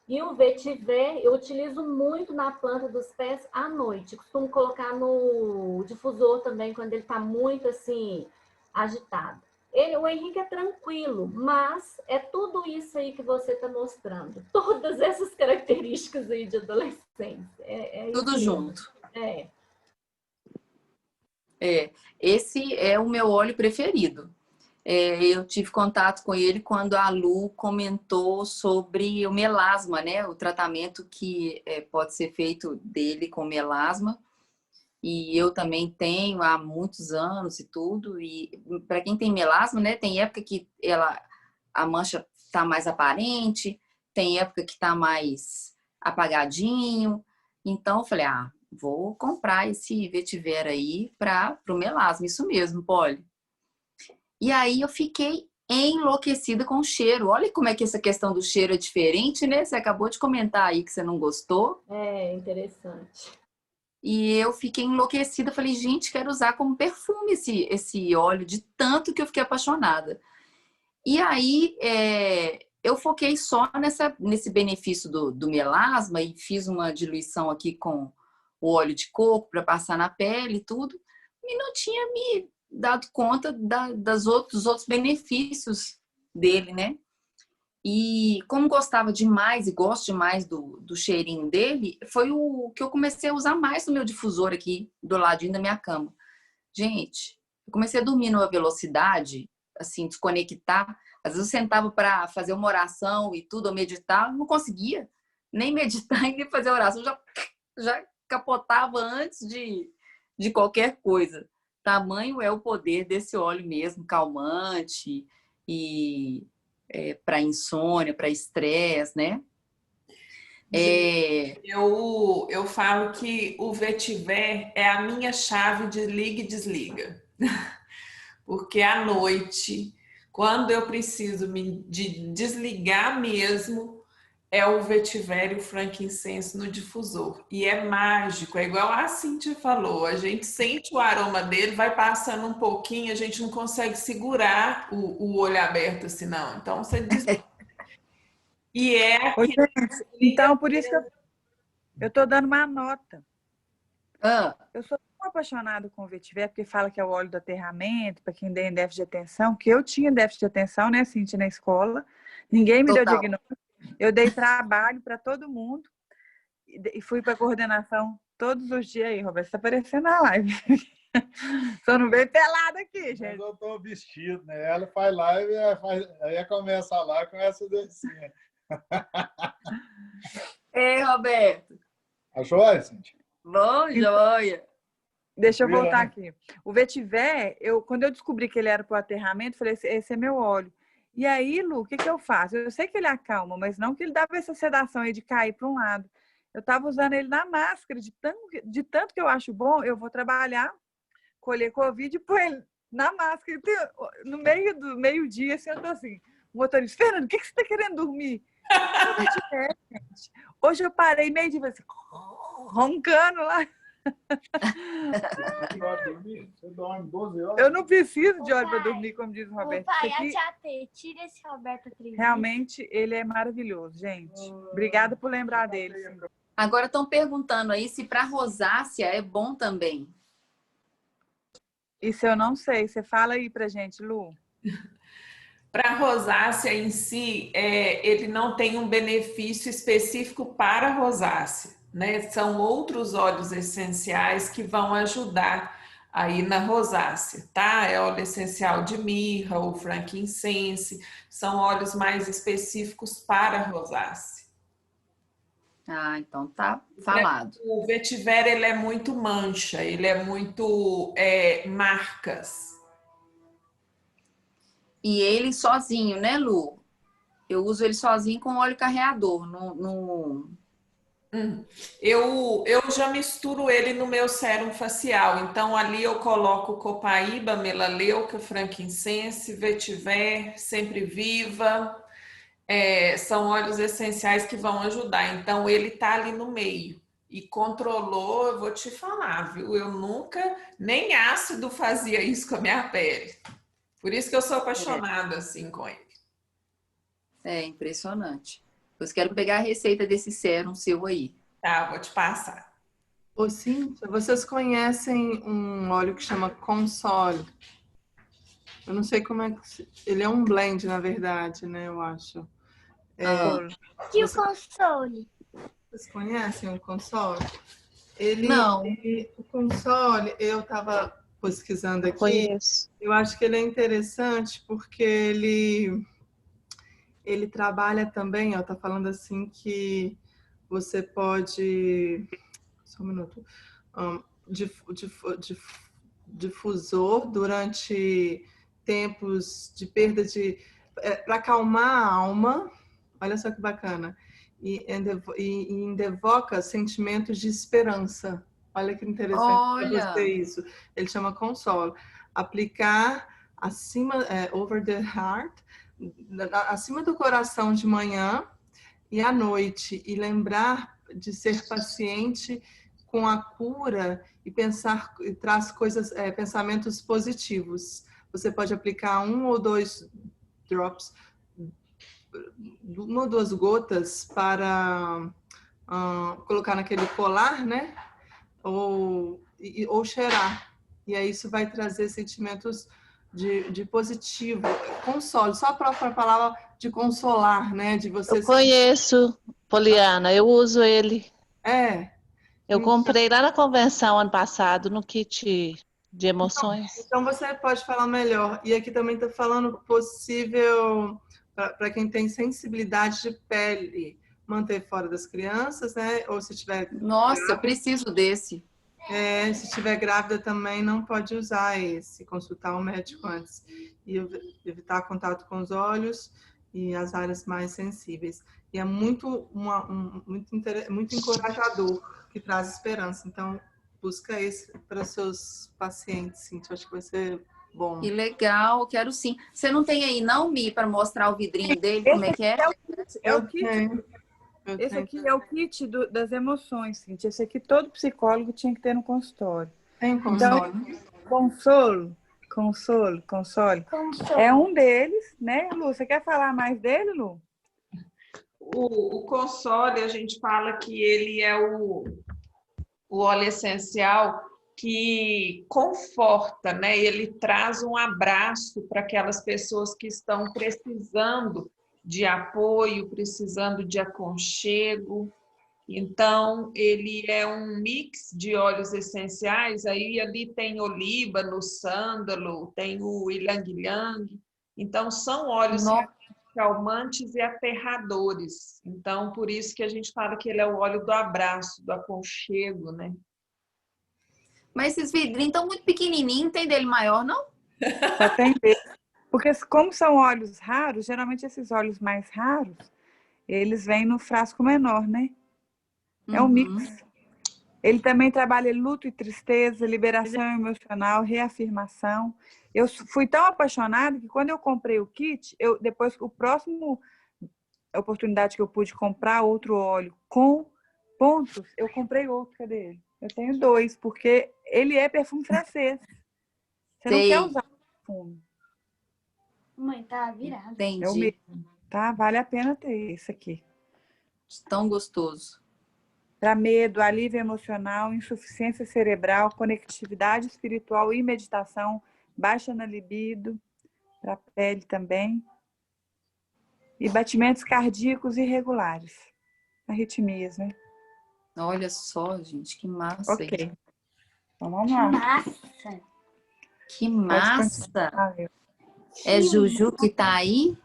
E o vetiver eu utilizo muito na planta dos pés à noite. Costumo colocar no difusor também, quando ele está muito assim, agitado. O Henrique é tranquilo, mas é tudo isso aí que você está mostrando. Todas essas características aí de adolescência. Tudo junto. É. Esse é o meu óleo preferido. Eu tive contato com ele quando a Lu comentou sobre o melasma, né? O tratamento que pode ser feito dele com melasma. E eu também tenho há muitos anos e tudo. E para quem tem melasma, né? Tem época que a mancha está mais aparente, tem época que está mais apagadinho. Então eu falei, vou comprar esse vetiver aí para o melasma. Isso mesmo, Polly. E aí eu fiquei enlouquecida com o cheiro. Olha como é que essa questão do cheiro é diferente, né? Você acabou de comentar aí que você não gostou. É interessante. E eu fiquei enlouquecida. Falei, gente, quero usar como perfume esse óleo, de tanto que eu fiquei apaixonada. E aí eu foquei só nesse benefício do melasma e fiz uma diluição aqui com o óleo de coco para passar na pele e tudo. E não tinha me dado conta dos outros benefícios dele, né? E como gostava demais e gosto demais do cheirinho dele, foi o que eu comecei a usar mais no meu difusor aqui, do ladinho da minha cama. Gente, eu comecei a dormir numa velocidade, assim, desconectar. Às vezes eu sentava para fazer uma oração e tudo, ou meditar, não conseguia nem meditar e nem fazer oração. Já capotava antes de qualquer coisa. Tamanho é o poder desse óleo mesmo, calmante e para insônia, para estresse, né? Eu falo que o vetiver é a minha chave de liga e desliga. Porque à noite, quando eu preciso de desligar mesmo, é o vetiver e o frankincenso no difusor. E é mágico, é igual a Cíntia falou. A gente sente o aroma dele, vai passando um pouquinho, a gente não consegue segurar o olho aberto assim, não. Então, você diz... E Ô, gente, então, por isso que eu tô dando uma nota. Eu sou tão apaixonada com o vetiver, porque fala que é o óleo do aterramento, para quem tem déficit de atenção, que eu tinha déficit de atenção, né, Cíntia, na escola. Ninguém me deu diagnóstico. Eu dei trabalho para todo mundo e fui para coordenação todos os dias aí, Roberto. Você tá aparecendo na live. Só não veio pelado aqui, gente. Eu tô vestido, né? Ela faz live, aí começa a live, começa a descer. Ei, Roberto. Achou, Cíntia? Bom, joia. Deixa eu voltar aqui. O vetiver, quando eu descobri que ele era para o aterramento, falei, esse é meu óleo. E aí, Lu, o que eu faço? Eu sei que ele acalma, mas não que ele dava essa sedação aí de cair para um lado. Eu estava usando ele na máscara, de tanto que eu acho bom, eu vou trabalhar, colher Covid e pôr ele na máscara. No meio do meio-dia, assim, eu tô assim, o motorista, Fernando, o que você está querendo dormir? Hoje eu parei meio de assim, roncando lá. Você dorme 12 horas? Eu não preciso de hora para pai, dormir, como diz o Ô, Roberto. pai, Isso a aqui, tia T, tira esse Roberto Trivini. realmente, ele é maravilhoso, gente. Obrigada por lembrar dele. Sim. Agora estão perguntando aí se para rosácea é bom também. Isso eu não sei. Você fala aí pra gente, Lu. Para a rosácea em si, ele não tem um benefício específico para a rosácea, né? São outros óleos essenciais que vão ajudar aí na rosácea, tá? É óleo essencial de mirra ou frankincense, são óleos mais específicos para a rosácea. Ah, então tá falado. O vetiver, ele é muito mancha, ele é muito marcas. E ele sozinho, né, Lu? Eu uso ele sozinho com óleo carreador. Eu já misturo ele no meu sérum facial. Então, ali eu coloco copaíba, melaleuca, frankincense, vetiver, sempre viva. São óleos essenciais que vão ajudar. Então, ele tá ali no meio. E controlou, eu vou te falar, viu? Eu nunca, nem ácido fazia isso com a minha pele. Por isso que eu sou apaixonada, assim, com ele. É impressionante. Eu quero pegar a receita desse sérum seu aí. Tá, vou te passar. Ô, Cíntia, vocês conhecem um óleo que chama Console? Eu não sei como é que... Ele é um blend, na verdade, né? Eu acho. E o console? Vocês conhecem o Console? Não. O Console, eu estava pesquisando aqui. Conheço. Eu acho que ele é interessante porque ele trabalha também, ó, tá falando assim que você pode... Só um minuto. Difusor durante tempos de perda de... para acalmar a alma, olha só que bacana, e invoca sentimentos de esperança. Olha que interessante para você isso. Ele chama Console. Aplicar over the heart, acima do coração de manhã e à noite, e lembrar de ser paciente com a cura e pensar, e traz pensamentos positivos. Você pode aplicar 1 ou 2 drops, 1 ou 2 gotas para colocar naquele colar, né? Ou cheirar. E aí isso vai trazer sentimentos de positivo. Console, só a própria palavra de consolar, né? De você... Eu conheço, Poliana, eu uso ele. Eu comprei lá na convenção ano passado, no kit de emoções. Então você pode falar melhor. E aqui também está falando possível para quem tem sensibilidade de pele, manter fora das crianças, né? Ou se tiver... Nossa, eu preciso desse. Se estiver grávida também não pode usar esse, consultar o médico antes. E evitar contato com os olhos e as áreas mais sensíveis. E é muito encorajador, que traz esperança. Então, busca esse para seus pacientes, sim. Eu acho que vai ser bom. Que legal, quero sim. Você não tem aí não, Mi, para mostrar o vidrinho dele, como é que é? É o kit. Esse aqui é o kit das emoções, Cíntia. Esse aqui todo psicólogo tinha que ter no consultório. Tem console? Então, console. É um deles, né, Lu? Você quer falar mais dele, Lu? O console, a gente fala que ele é o óleo essencial que conforta, né? Ele traz um abraço para aquelas pessoas que estão precisando de apoio, precisando de aconchego. Então, ele é um mix de óleos essenciais, aí ali tem olíbano, sândalo, tem o ylang-ylang. Então, são óleos calmantes e aterradores. Então, por isso que a gente fala que ele é o óleo do abraço, do aconchego, né? Mas esses vidrinhos estão muito pequenininhos, não tem dele maior, não? Só tem dele. Porque como são óleos raros, geralmente esses óleos mais raros, eles vêm no frasco menor, né? É um mix. Ele também trabalha luto e tristeza, liberação emocional, reafirmação. Eu fui tão apaixonada que quando eu comprei o kit, depois a oportunidade que eu pude comprar outro óleo com pontos, eu comprei outro. Cadê ele? Eu tenho 2, porque ele é perfume francês. Você não quer usar perfume. Mãe, tá virado. Entendi. É o mesmo, tá? Vale a pena ter esse aqui. Tão gostoso. Para medo, alívio emocional, insuficiência cerebral, conectividade espiritual e meditação, baixa na libido, para pele também. E batimentos cardíacos irregulares. Arritmias, né? Olha só, gente, que massa. Ok. Aí. Então vamos lá. Massa. Que massa. Pode É Juju que tá aí?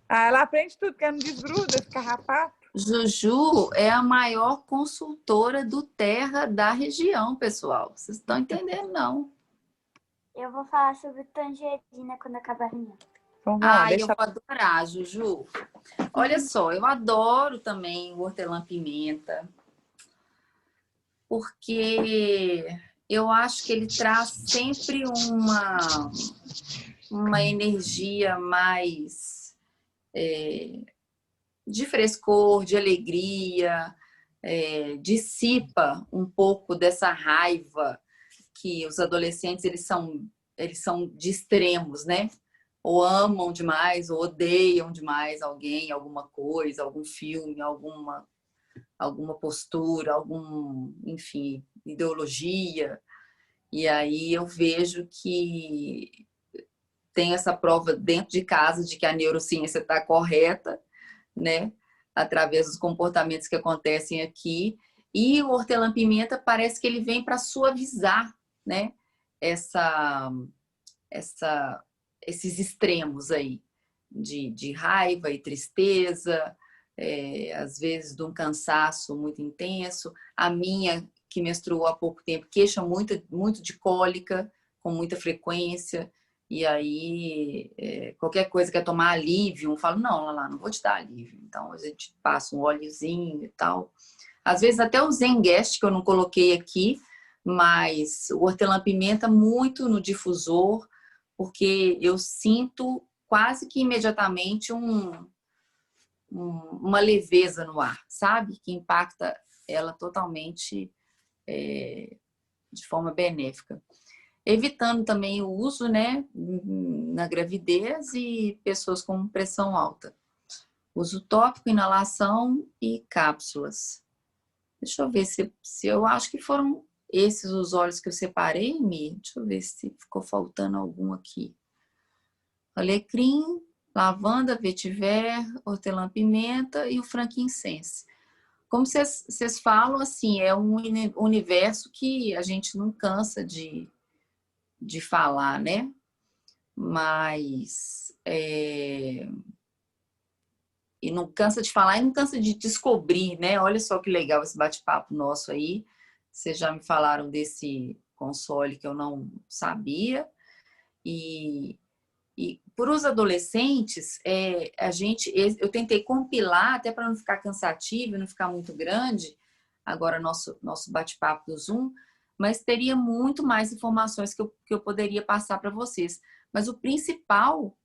Ah, ela aprende tudo, porque não desgruda esse carrapato. Juju é a maior consultora do Terra da região, pessoal. Vocês estão entendendo, não? Eu vou falar sobre tangerina quando acabar a reunião. Então, vamos lá, Eu vou adorar, Juju. Olha só, eu adoro também o hortelã-pimenta, porque eu acho que ele traz sempre uma energia mais de frescor, de alegria, dissipa um pouco dessa raiva que os adolescentes eles são de extremos, né? Ou amam demais, ou odeiam demais alguém, alguma coisa, algum filme, alguma postura, enfim, ideologia. E aí eu vejo que tem essa prova dentro de casa de que a neurociência está correta, né? Através dos comportamentos que acontecem aqui. E o hortelã-pimenta parece que ele vem para suavizar, né? Esses extremos aí de raiva e tristeza, às vezes de um cansaço muito intenso. A minha, que menstruou há pouco tempo, queixa muito de cólica, com muita frequência. E aí, qualquer coisa que é tomar alívio, eu falo, não, Lala, não vou te dar alívio. Então, a gente passa um óleozinho e tal. Às vezes até o Zengest, que eu não coloquei aqui, mas o hortelã-pimenta muito no difusor, porque eu sinto quase que imediatamente uma leveza no ar, sabe? Que impacta ela totalmente de forma benéfica. Evitando também o uso, né, na gravidez e pessoas com pressão alta. Uso tópico, inalação e cápsulas. Deixa eu ver se eu acho que foram esses os óleos que eu separei, Mi. Deixa eu ver se ficou faltando algum aqui. Alecrim, lavanda, vetiver, hortelã-pimenta e o frankincense. Como vocês falam, assim, é um universo que a gente não cansa de falar, né? Mas e não cansa de falar e não cansa de descobrir, né? Olha só que legal esse bate-papo nosso aí. Vocês já me falaram desse console que eu não sabia. E para os adolescentes, eu tentei compilar, até para não ficar cansativo, não ficar muito grande, agora nosso bate-papo do Zoom, mas teria muito mais informações que eu poderia passar para vocês. Mas o principal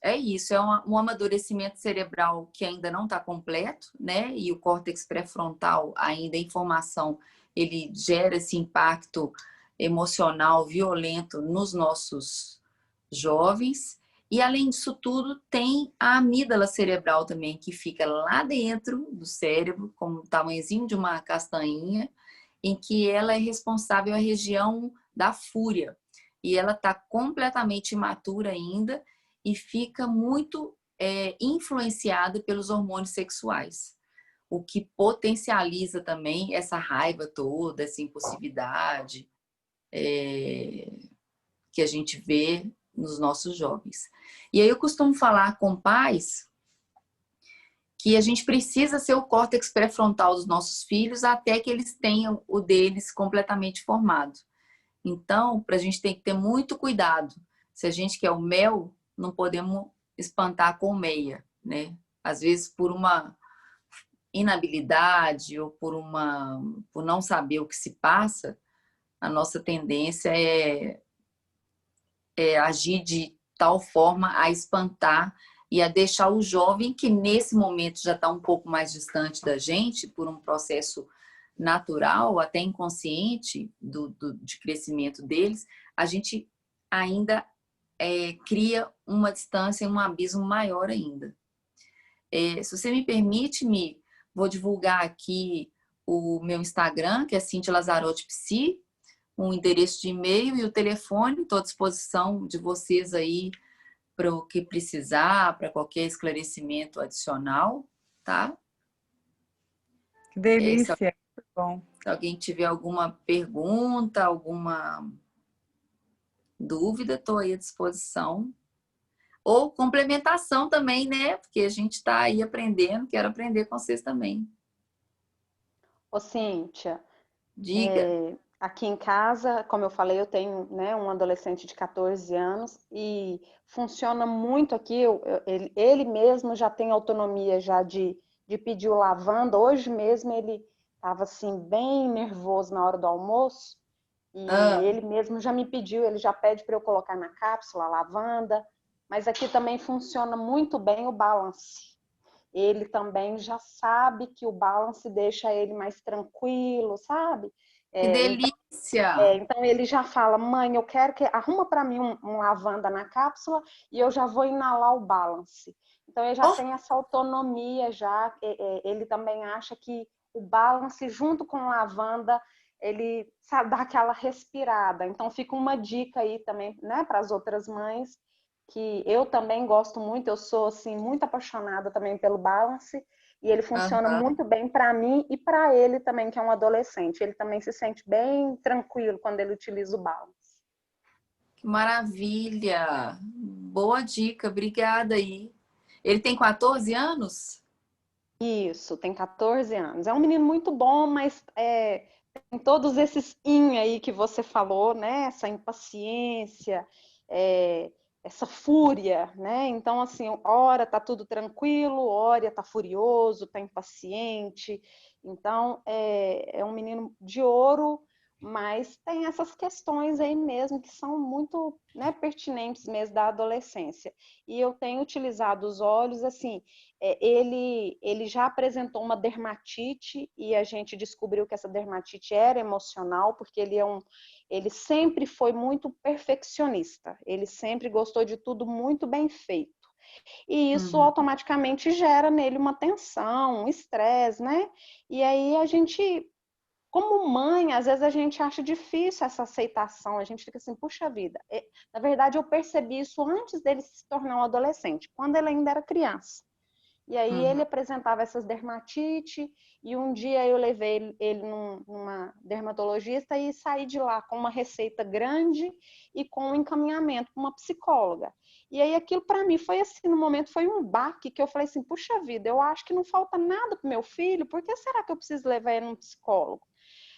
é isso, é um amadurecimento cerebral que ainda não está completo, né? E o córtex pré-frontal, ainda em formação, ele gera esse impacto emocional violento nos nossos jovens. E, além disso tudo, tem a amígdala cerebral também, que fica lá dentro do cérebro, como o tamanhozinho de uma castanhinha, em que ela é responsável a região da fúria. E ela está completamente imatura ainda e fica muito influenciada pelos hormônios sexuais, o que potencializa também essa raiva toda, essa impulsividade que a gente vê nos nossos jovens. E aí eu costumo falar com pais que a gente precisa ser o córtex pré-frontal dos nossos filhos até que eles tenham o deles completamente formado. Então, a gente tem que ter muito cuidado. Se a gente quer o mel, não podemos espantar com meia, né? Às vezes por uma inabilidade ou por não saber o que se passa, a nossa tendência é agir de tal forma a espantar e a deixar o jovem, que nesse momento já está um pouco mais distante da gente, por um processo natural, até inconsciente de crescimento deles, a gente ainda cria uma distância, um abismo maior ainda. Se você me permite, vou divulgar aqui o meu Instagram, que é Cíntia Lazzarotti Psi, o endereço de e-mail e o telefone. Estou à disposição de vocês aí para o que precisar, para qualquer esclarecimento adicional, tá? Que delícia, muito bom. Se alguém tiver alguma pergunta, alguma dúvida, estou aí à disposição. Ou complementação também, né? Porque a gente está aí aprendendo, quero aprender com vocês também. Ô, Cíntia, diga. Aqui em casa, como eu falei, eu tenho, né, um adolescente de 14 anos e funciona muito aqui. Ele mesmo já tem autonomia já de pedir o lavanda. Hoje mesmo ele estava assim bem nervoso na hora do almoço e ele mesmo já me pediu, ele já pede para eu colocar na cápsula a lavanda. Mas aqui também funciona muito bem o balance. Ele também já sabe que o balance deixa ele mais tranquilo, sabe? Que delícia! Então ele já fala, mãe, eu quero que arruma para mim um lavanda na cápsula e eu já vou inalar o balance. Então ele já tem essa autonomia já. Ele também acha que o balance junto com a lavanda ele sabe, dá aquela respirada. Então fica uma dica aí também, né, para as outras mães, que eu também gosto muito. Eu sou assim muito apaixonada também pelo balance. E ele funciona muito bem para mim e para ele também, que é um adolescente. Ele também se sente bem tranquilo quando ele utiliza o balance. Que maravilha! Boa dica, obrigada aí. Ele tem 14 anos? Isso, tem 14 anos. É um menino muito bom, mas tem todos esses aí que você falou, né? Essa impaciência, essa fúria, né? Então, assim, ora tá tudo tranquilo, ora tá furioso, tá impaciente. Então, é um menino de ouro, mas tem essas questões aí mesmo que são muito, né, pertinentes mesmo da adolescência. E eu tenho utilizado os óleos, assim, ele já apresentou uma dermatite e a gente descobriu que essa dermatite era emocional, porque ele sempre foi muito perfeccionista, ele sempre gostou de tudo muito bem feito. E isso automaticamente gera nele uma tensão, um estresse, né? E aí a gente, como mãe, às vezes a gente acha difícil essa aceitação, a gente fica assim, puxa vida. Na verdade, eu percebi isso antes dele se tornar um adolescente, quando ele ainda era criança. E aí ele apresentava essas dermatite e um dia eu levei ele numa dermatologista e saí de lá com uma receita grande e com um encaminhamento para uma psicóloga. E aí aquilo para mim foi assim, no momento foi um baque que eu falei assim, puxa vida, eu acho que não falta nada para o meu filho, por que será que eu preciso levar ele num psicólogo?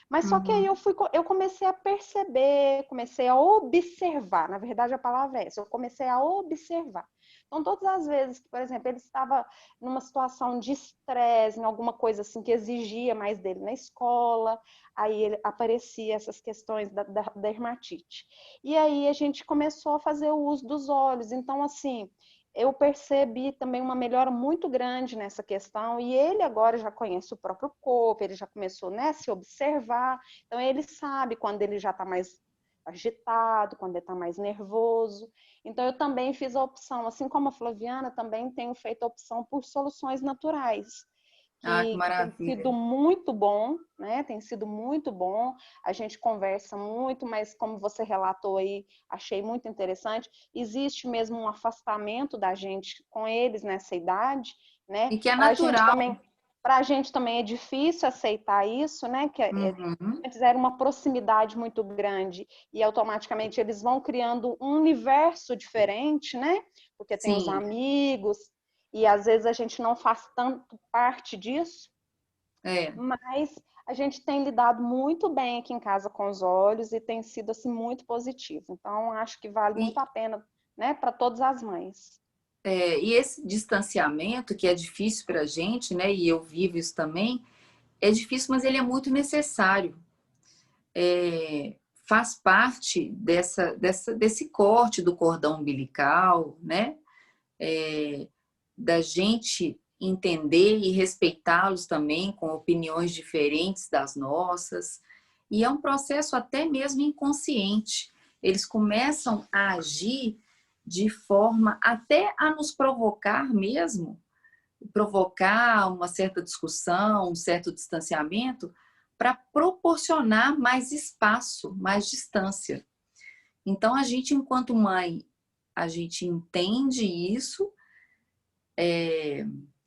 Mas só que aí eu comecei a perceber, comecei a observar, na verdade a palavra é essa, eu comecei a observar. Então, todas as vezes que, por exemplo, ele estava numa situação de estresse, em alguma coisa assim que exigia mais dele na escola, aí aparecia essas questões da dermatite. E aí a gente começou a fazer o uso dos óleos. Então, assim, eu percebi também uma melhora muito grande nessa questão, e ele agora já conhece o próprio corpo, ele já começou, né, a se observar, então ele sabe quando ele já está mais agitado, quando ele está mais nervoso. Então eu também fiz a opção, assim como a Flaviana, também tenho feito a opção por soluções naturais. Que maravilha. Tem sido muito bom, né? Tem sido muito bom. A gente conversa muito, mas como você relatou aí, achei muito interessante. Existe mesmo um afastamento da gente com eles nessa idade, né? E que é natural. Para a gente também é difícil aceitar isso, né? Que antes era uma proximidade muito grande e automaticamente eles vão criando um universo diferente, né? Porque tem os amigos. E às vezes a gente não faz tanto parte disso, mas a gente tem lidado muito bem aqui em casa com os olhos e tem sido assim muito positivo. Então acho que vale muito a pena, né, para todas as mães. E esse distanciamento que é difícil para a gente, né, e eu vivo isso também, é difícil, mas ele é muito necessário. Faz parte desse corte do cordão umbilical, né? Da gente entender e respeitá-los também, com opiniões diferentes das nossas. E é um processo até mesmo inconsciente. Eles começam a agir de forma até a nos provocar mesmo, provocar uma certa discussão, um certo distanciamento, para proporcionar mais espaço, mais distância. Então, a gente, enquanto mãe, a gente entende isso,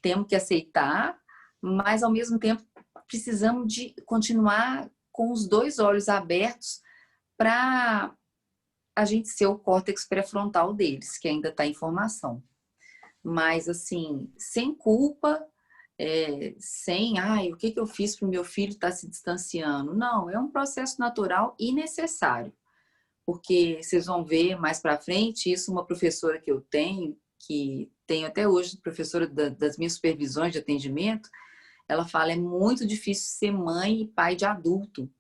temos que aceitar, mas, ao mesmo tempo, precisamos de continuar com os dois olhos abertos para a gente ser o córtex pré-frontal deles, que ainda está em formação. Mas, assim, sem culpa, sem, o que eu fiz para o meu filho estar se distanciando? Não, é um processo natural e necessário. Porque vocês vão ver mais para frente, isso uma professora que eu tenho, que tenho até hoje, professora das minhas supervisões de atendimento, ela fala, é muito difícil ser mãe e pai de adulto.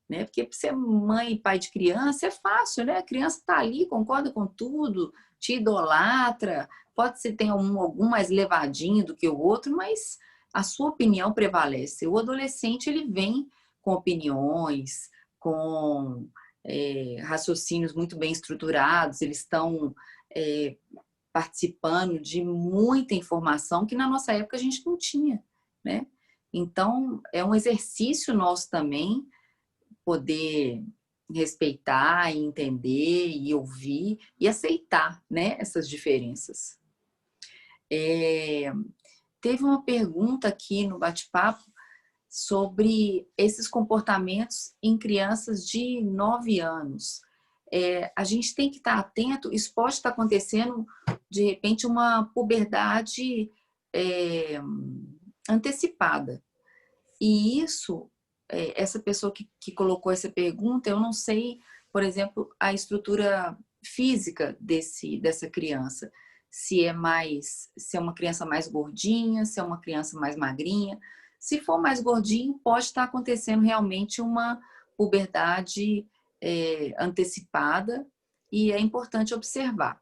Né? Porque ser mãe e pai de criança é fácil, né? A criança está ali, concorda com tudo, te idolatra, pode ser ter algum mais levadinho do que o outro, mas a sua opinião prevalece. O adolescente, ele vem com opiniões, com raciocínios muito bem estruturados, eles estão participando de muita informação que na nossa época a gente não tinha, né? Então, é um exercício nosso também poder respeitar, e entender e ouvir e aceitar, né, essas diferenças. Teve uma pergunta aqui no bate-papo sobre esses comportamentos em crianças de 9 anos. A gente tem que estar atento, isso pode estar acontecendo, de repente, uma puberdade antecipada. E isso, essa pessoa que colocou essa pergunta, eu não sei, por exemplo, a estrutura física dessa criança. Se é uma criança mais gordinha, se é uma criança mais magrinha. Se for mais gordinho, pode estar acontecendo realmente uma puberdade antecipada e é importante observar.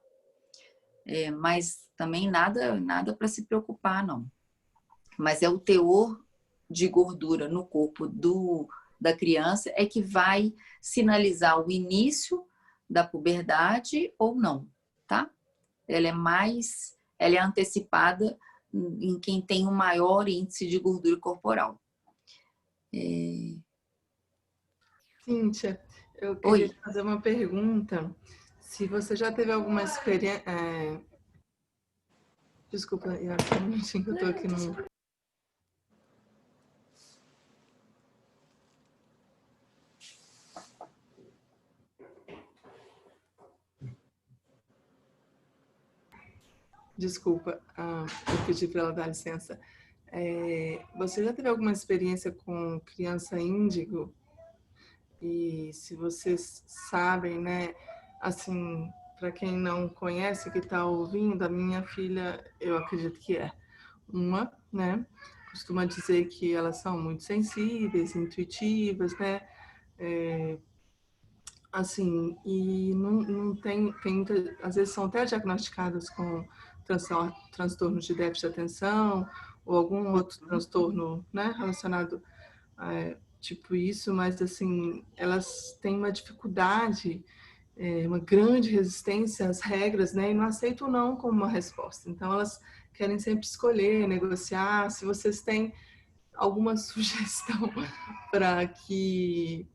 Mas também nada para se preocupar, não. Mas é o teor de gordura no corpo da criança é que vai sinalizar o início da puberdade ou não, tá? Ela é antecipada em quem tem um maior índice de gordura corporal. Cíntia, eu queria fazer uma pergunta. Se você já teve alguma experiência... Desculpa, Yara, só um minutinho que eu estou aqui no... Desculpa, eu pedi para ela dar licença. Você já teve alguma experiência com criança índigo? E se vocês sabem, né, assim, para quem não conhece, que está ouvindo, a minha filha, eu acredito que é uma, né? Costuma dizer que elas são muito sensíveis, intuitivas, né? Assim, e não tem às vezes são até diagnosticadas com transtorno de déficit de atenção ou algum outro transtorno, né, relacionado a tipo isso, mas assim, elas têm uma dificuldade, uma grande resistência às regras, né, e não aceitam não como uma resposta. Então, elas querem sempre escolher, negociar. Se vocês têm alguma sugestão para que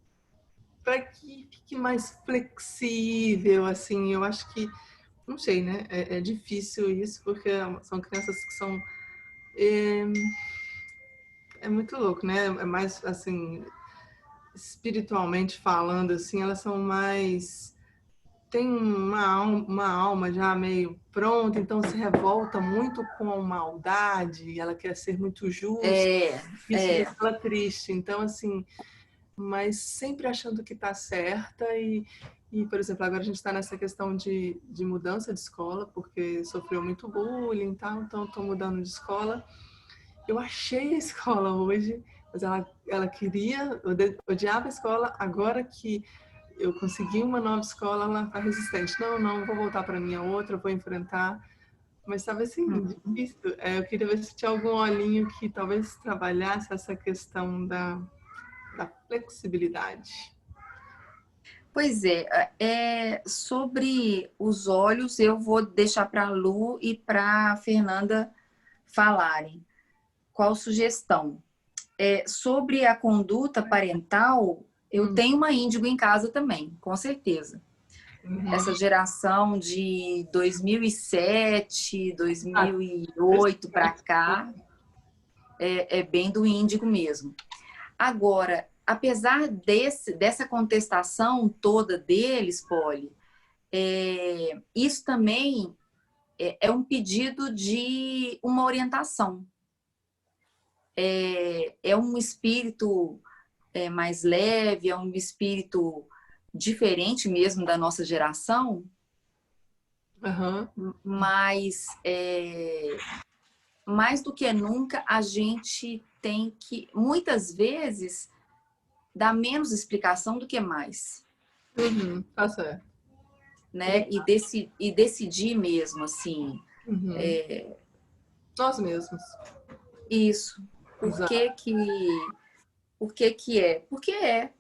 fique mais flexível, assim, eu acho que, não sei, né? É difícil isso, porque são crianças que são... É muito louco, né? É mais, assim, espiritualmente falando, assim, elas são mais... Tem uma alma já meio pronta, então se revolta muito com maldade, ela quer ser muito justa, isso deixa ela triste. Então, assim... mas sempre achando que está certa e, por exemplo, agora a gente está nessa questão de mudança de escola, porque sofreu muito bullying e tal, então estou mudando de escola. Eu achei a escola hoje, mas ela queria, odiava a escola, agora que eu consegui uma nova escola, ela está resistente. Não, vou voltar para a minha outra, vou enfrentar. Mas estava assim, difícil. Eu queria ver se tinha algum olhinho que talvez trabalhasse essa questão da flexibilidade. Pois é, sobre os olhos, eu vou deixar para a Lu e para a Fernanda falarem. Qual sugestão? Sobre a conduta parental, eu tenho uma índigo em casa também, com certeza. Essa geração de 2007, 2008 para cá, é bem do índigo mesmo. Agora, apesar dessa contestação toda deles, Polly, isso também é um pedido de uma orientação. É um espírito mais leve, é um espírito diferente mesmo da nossa geração, mas mais do que nunca a gente tem que, muitas vezes, dar menos explicação do que mais. Tá certo. Né? E decidir mesmo, assim. Nós mesmos. Isso. Por que é? Porque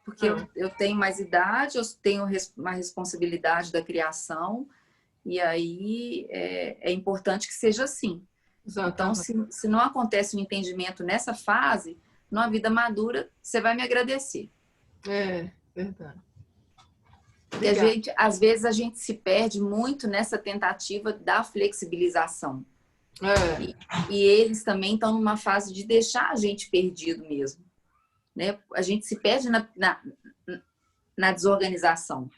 Porque eu tenho mais idade, eu tenho uma responsabilidade da criação, e aí é importante que seja assim. Exatamente. Então, se não acontece um entendimento nessa fase, numa vida madura, você vai me agradecer. Verdade. E às vezes a gente se perde muito nessa tentativa da flexibilização. E eles também estão numa fase de deixar a gente perdido mesmo. Né? A gente se perde na desorganização.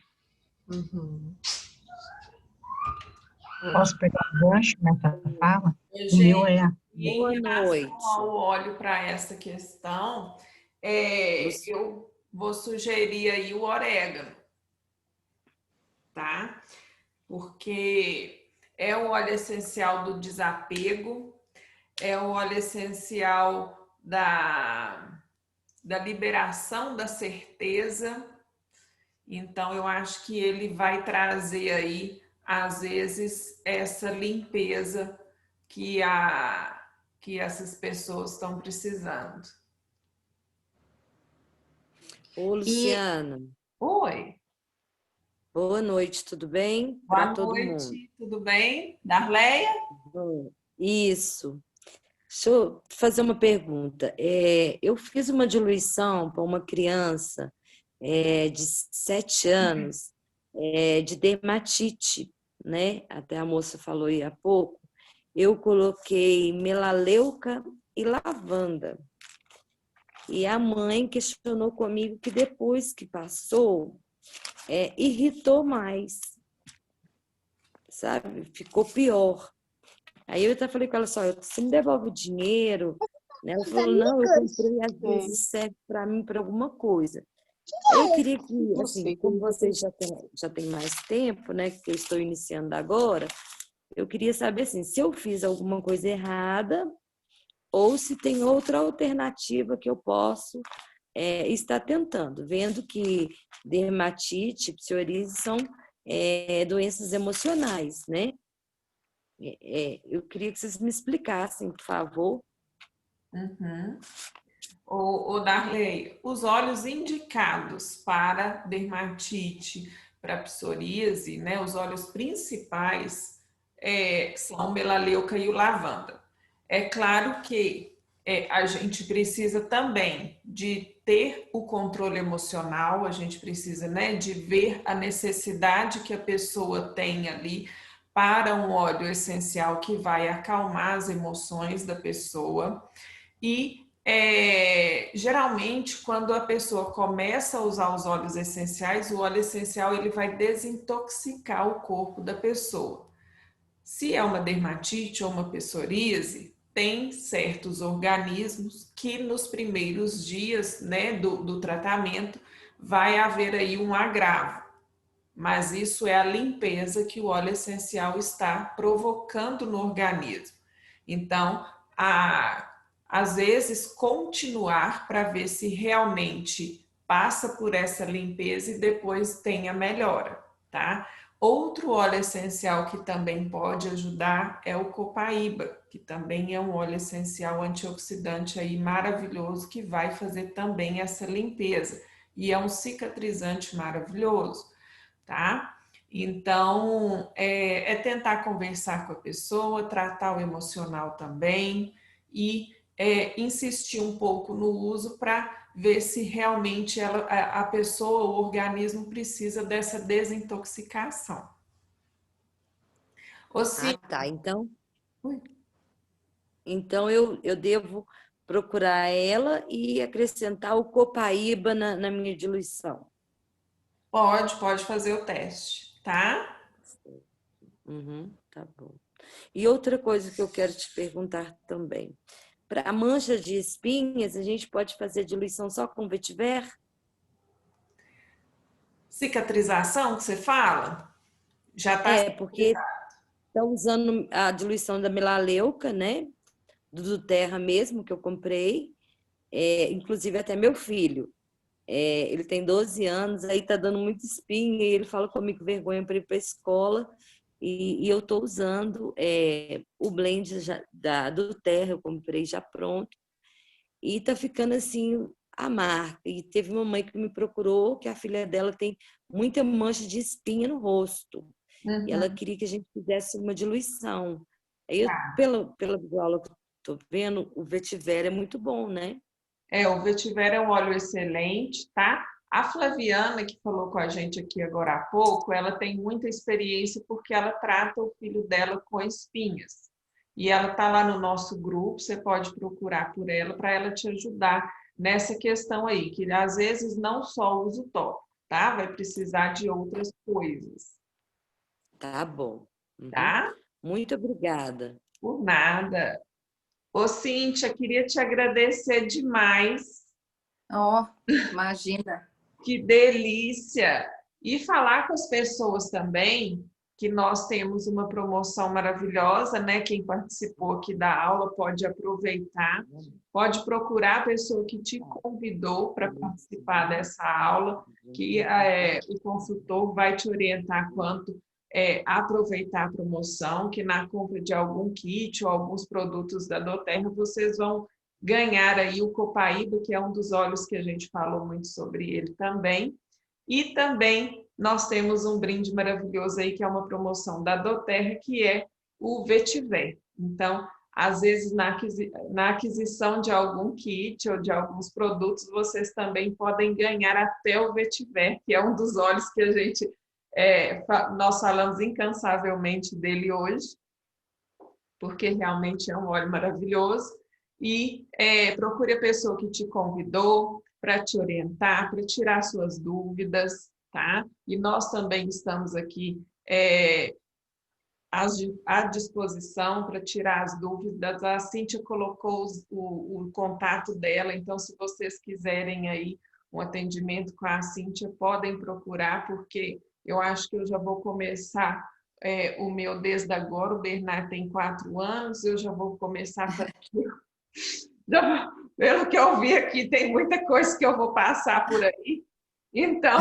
Posso pegar o gancho nessa fala? Gente, o meu em relação ao óleo para essa questão, eu vou sugerir aí o orégano, tá? Porque é o óleo essencial do desapego, é o óleo essencial da liberação da certeza. Então, eu acho que ele vai trazer aí, às vezes, essa limpeza que essas pessoas estão precisando. Ô, Luciana. Oi. Boa noite, tudo bem? Boa noite, tudo bem? Darleia? Isso. Deixa eu fazer uma pergunta. Eu fiz uma diluição para uma criança de 7 anos de dermatite, né? Até a moça falou aí há pouco. Eu coloquei melaleuca e lavanda. E a mãe questionou comigo que depois que passou, irritou mais, sabe? Ficou pior. Aí eu até falei com ela só, você me devolve o dinheiro? Ela falou, não, eu comprei, às vezes serve para mim para alguma coisa. Eu queria que, assim, como vocês já tem mais tempo, né, que eu estou iniciando agora, eu queria saber, assim, se eu fiz alguma coisa errada ou se tem outra alternativa que eu posso estar tentando, vendo que dermatite, psoríase são doenças emocionais, né? Eu queria que vocês me explicassem, por favor. O Darley, os óleos indicados para dermatite, para psoríase, né, os óleos principais são o melaleuca e o lavanda. É claro que a gente precisa também de ter o controle emocional, a gente precisa, né, de ver a necessidade que a pessoa tem ali para um óleo essencial que vai acalmar as emoções da pessoa. E geralmente, quando a pessoa começa a usar os óleos essenciais, o óleo essencial ele vai desintoxicar o corpo da pessoa. Se é uma dermatite ou uma psoríase, tem certos organismos que nos primeiros dias, né, do tratamento vai haver aí um agravo. Mas isso é a limpeza que o óleo essencial está provocando no organismo. Então, às vezes, continuar para ver se realmente passa por essa limpeza e depois tem a melhora, tá? Outro óleo essencial que também pode ajudar é o copaíba, que também é um óleo essencial antioxidante aí maravilhoso, que vai fazer também essa limpeza. E é um cicatrizante maravilhoso, tá? Então, é tentar conversar com a pessoa, tratar o emocional também e insistir um pouco no uso para ver se realmente a pessoa, o organismo precisa dessa desintoxicação. Tá. Então eu devo procurar ela e acrescentar o copaíba na minha diluição. Pode fazer o teste, tá? Tá bom. E outra coisa que eu quero te perguntar também. Para mancha de espinhas, a gente pode fazer diluição só com vetiver? Cicatrização que você fala? Já tá porque estão usando a diluição da melaleuca, né? Do Terra mesmo, que eu comprei. Inclusive até meu filho. Ele tem 12 anos, aí tá dando muita espinha, e ele fala comigo com vergonha para ir para a escola. E eu estou usando o blend do Terra, eu comprei já pronto. E tá ficando assim a marca. E teve uma mãe que me procurou, que a filha dela tem muita mancha de espinha no rosto. E ela queria que a gente fizesse uma diluição. Aí, pela aula que eu tô vendo, o vetiver é muito bom, né? O vetiver é um óleo excelente, tá? A Flaviana, que falou com a gente aqui agora há pouco, ela tem muita experiência porque ela trata o filho dela com espinhas. E ela está lá no nosso grupo, você pode procurar por ela para ela te ajudar nessa questão aí, que às vezes não só usa o tópico, tá? Vai precisar de outras coisas. Tá bom. Tá? Muito obrigada. Por nada. Ô, Cíntia, queria te agradecer demais. Imagina. Que delícia! E falar com as pessoas também que nós temos uma promoção maravilhosa, né? Quem participou aqui da aula pode aproveitar, pode procurar a pessoa que te convidou para participar dessa aula, que o consultor vai te orientar quanto aproveitar a promoção, que na compra de algum kit ou alguns produtos da doTERRA, vocês vão ganhar aí o copaíba, que é um dos óleos que a gente falou muito sobre ele também. E também nós temos um brinde maravilhoso aí, que é uma promoção da doTERRA, que é o vetiver. Então, às vezes, na aquisição de algum kit ou de alguns produtos, vocês também podem ganhar até o vetiver, que é um dos óleos que a gente nós falamos incansavelmente dele hoje, porque realmente é um óleo maravilhoso. E procure a pessoa que te convidou para te orientar, para tirar suas dúvidas, tá? E nós também estamos aqui à disposição para tirar as dúvidas. A Cíntia colocou o contato dela, então se vocês quiserem aí um atendimento com a Cíntia, podem procurar, porque eu acho que eu já vou começar o meu desde agora. O Bernardo tem 4 anos, eu já vou começar a fazer... Pelo que eu vi aqui, tem muita coisa que eu vou passar por aí. Então,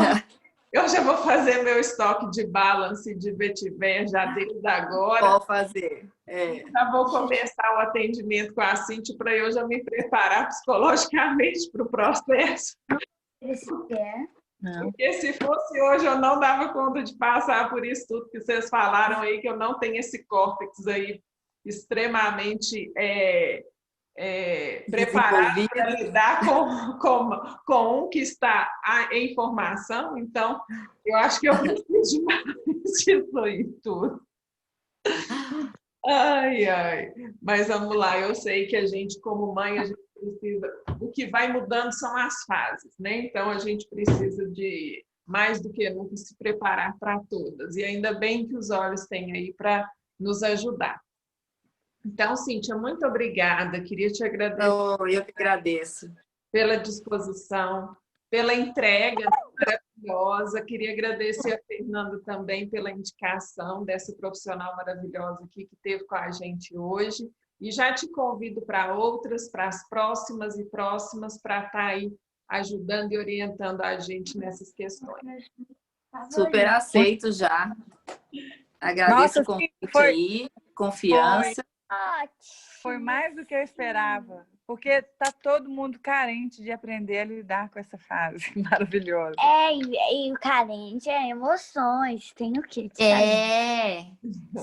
eu já vou fazer meu estoque de balance de vetiver já desde agora. Vou fazer. Já vou começar o atendimento com a Cíntia para eu já me preparar psicologicamente para o processo. Porque se fosse hoje, eu não dava conta de passar por isso tudo que vocês falaram aí, que eu não tenho esse córtex aí extremamente preparado para lidar com um que está em formação. Então, eu acho que eu preciso de mais disso aí tudo. Mas vamos lá, eu sei que a gente, como mãe, a gente precisa... O que vai mudando são as fases, né? Então, a gente precisa de, mais do que nunca, se preparar para todas. E ainda bem que os olhos têm aí para nos ajudar. Então, Cíntia, muito obrigada. Queria te agradecer. Eu que agradeço. Pela disposição, pela entrega maravilhosa. Queria agradecer a Fernanda também pela indicação dessa profissional maravilhosa aqui que esteve com a gente hoje. E já te convido para outras, para as próximas e próximas, para estar aí ajudando e orientando a gente nessas questões. Super aceito já. Agradeço o convite aí, confiança. Foi mais do que eu esperava, porque tá todo mundo carente de aprender a lidar com essa fase maravilhosa. E o carente é emoções, tem o quê?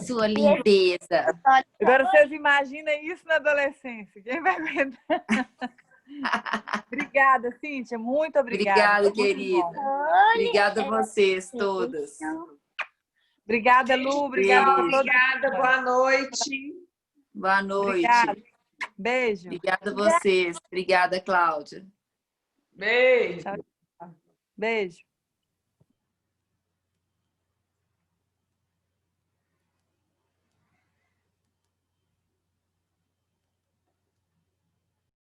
Sua lindeza. Agora vocês imaginam isso na adolescência, quem vai aguentar? Obrigada, Cíntia, muito obrigada. Obrigada, querida. Obrigada a vocês todas. Obrigada, Lu. Obrigada a todos. Obrigada, boa noite. Boa noite. Obrigada. Beijo. Obrigada a vocês. Obrigada, Cláudia. Beijo. Beijo.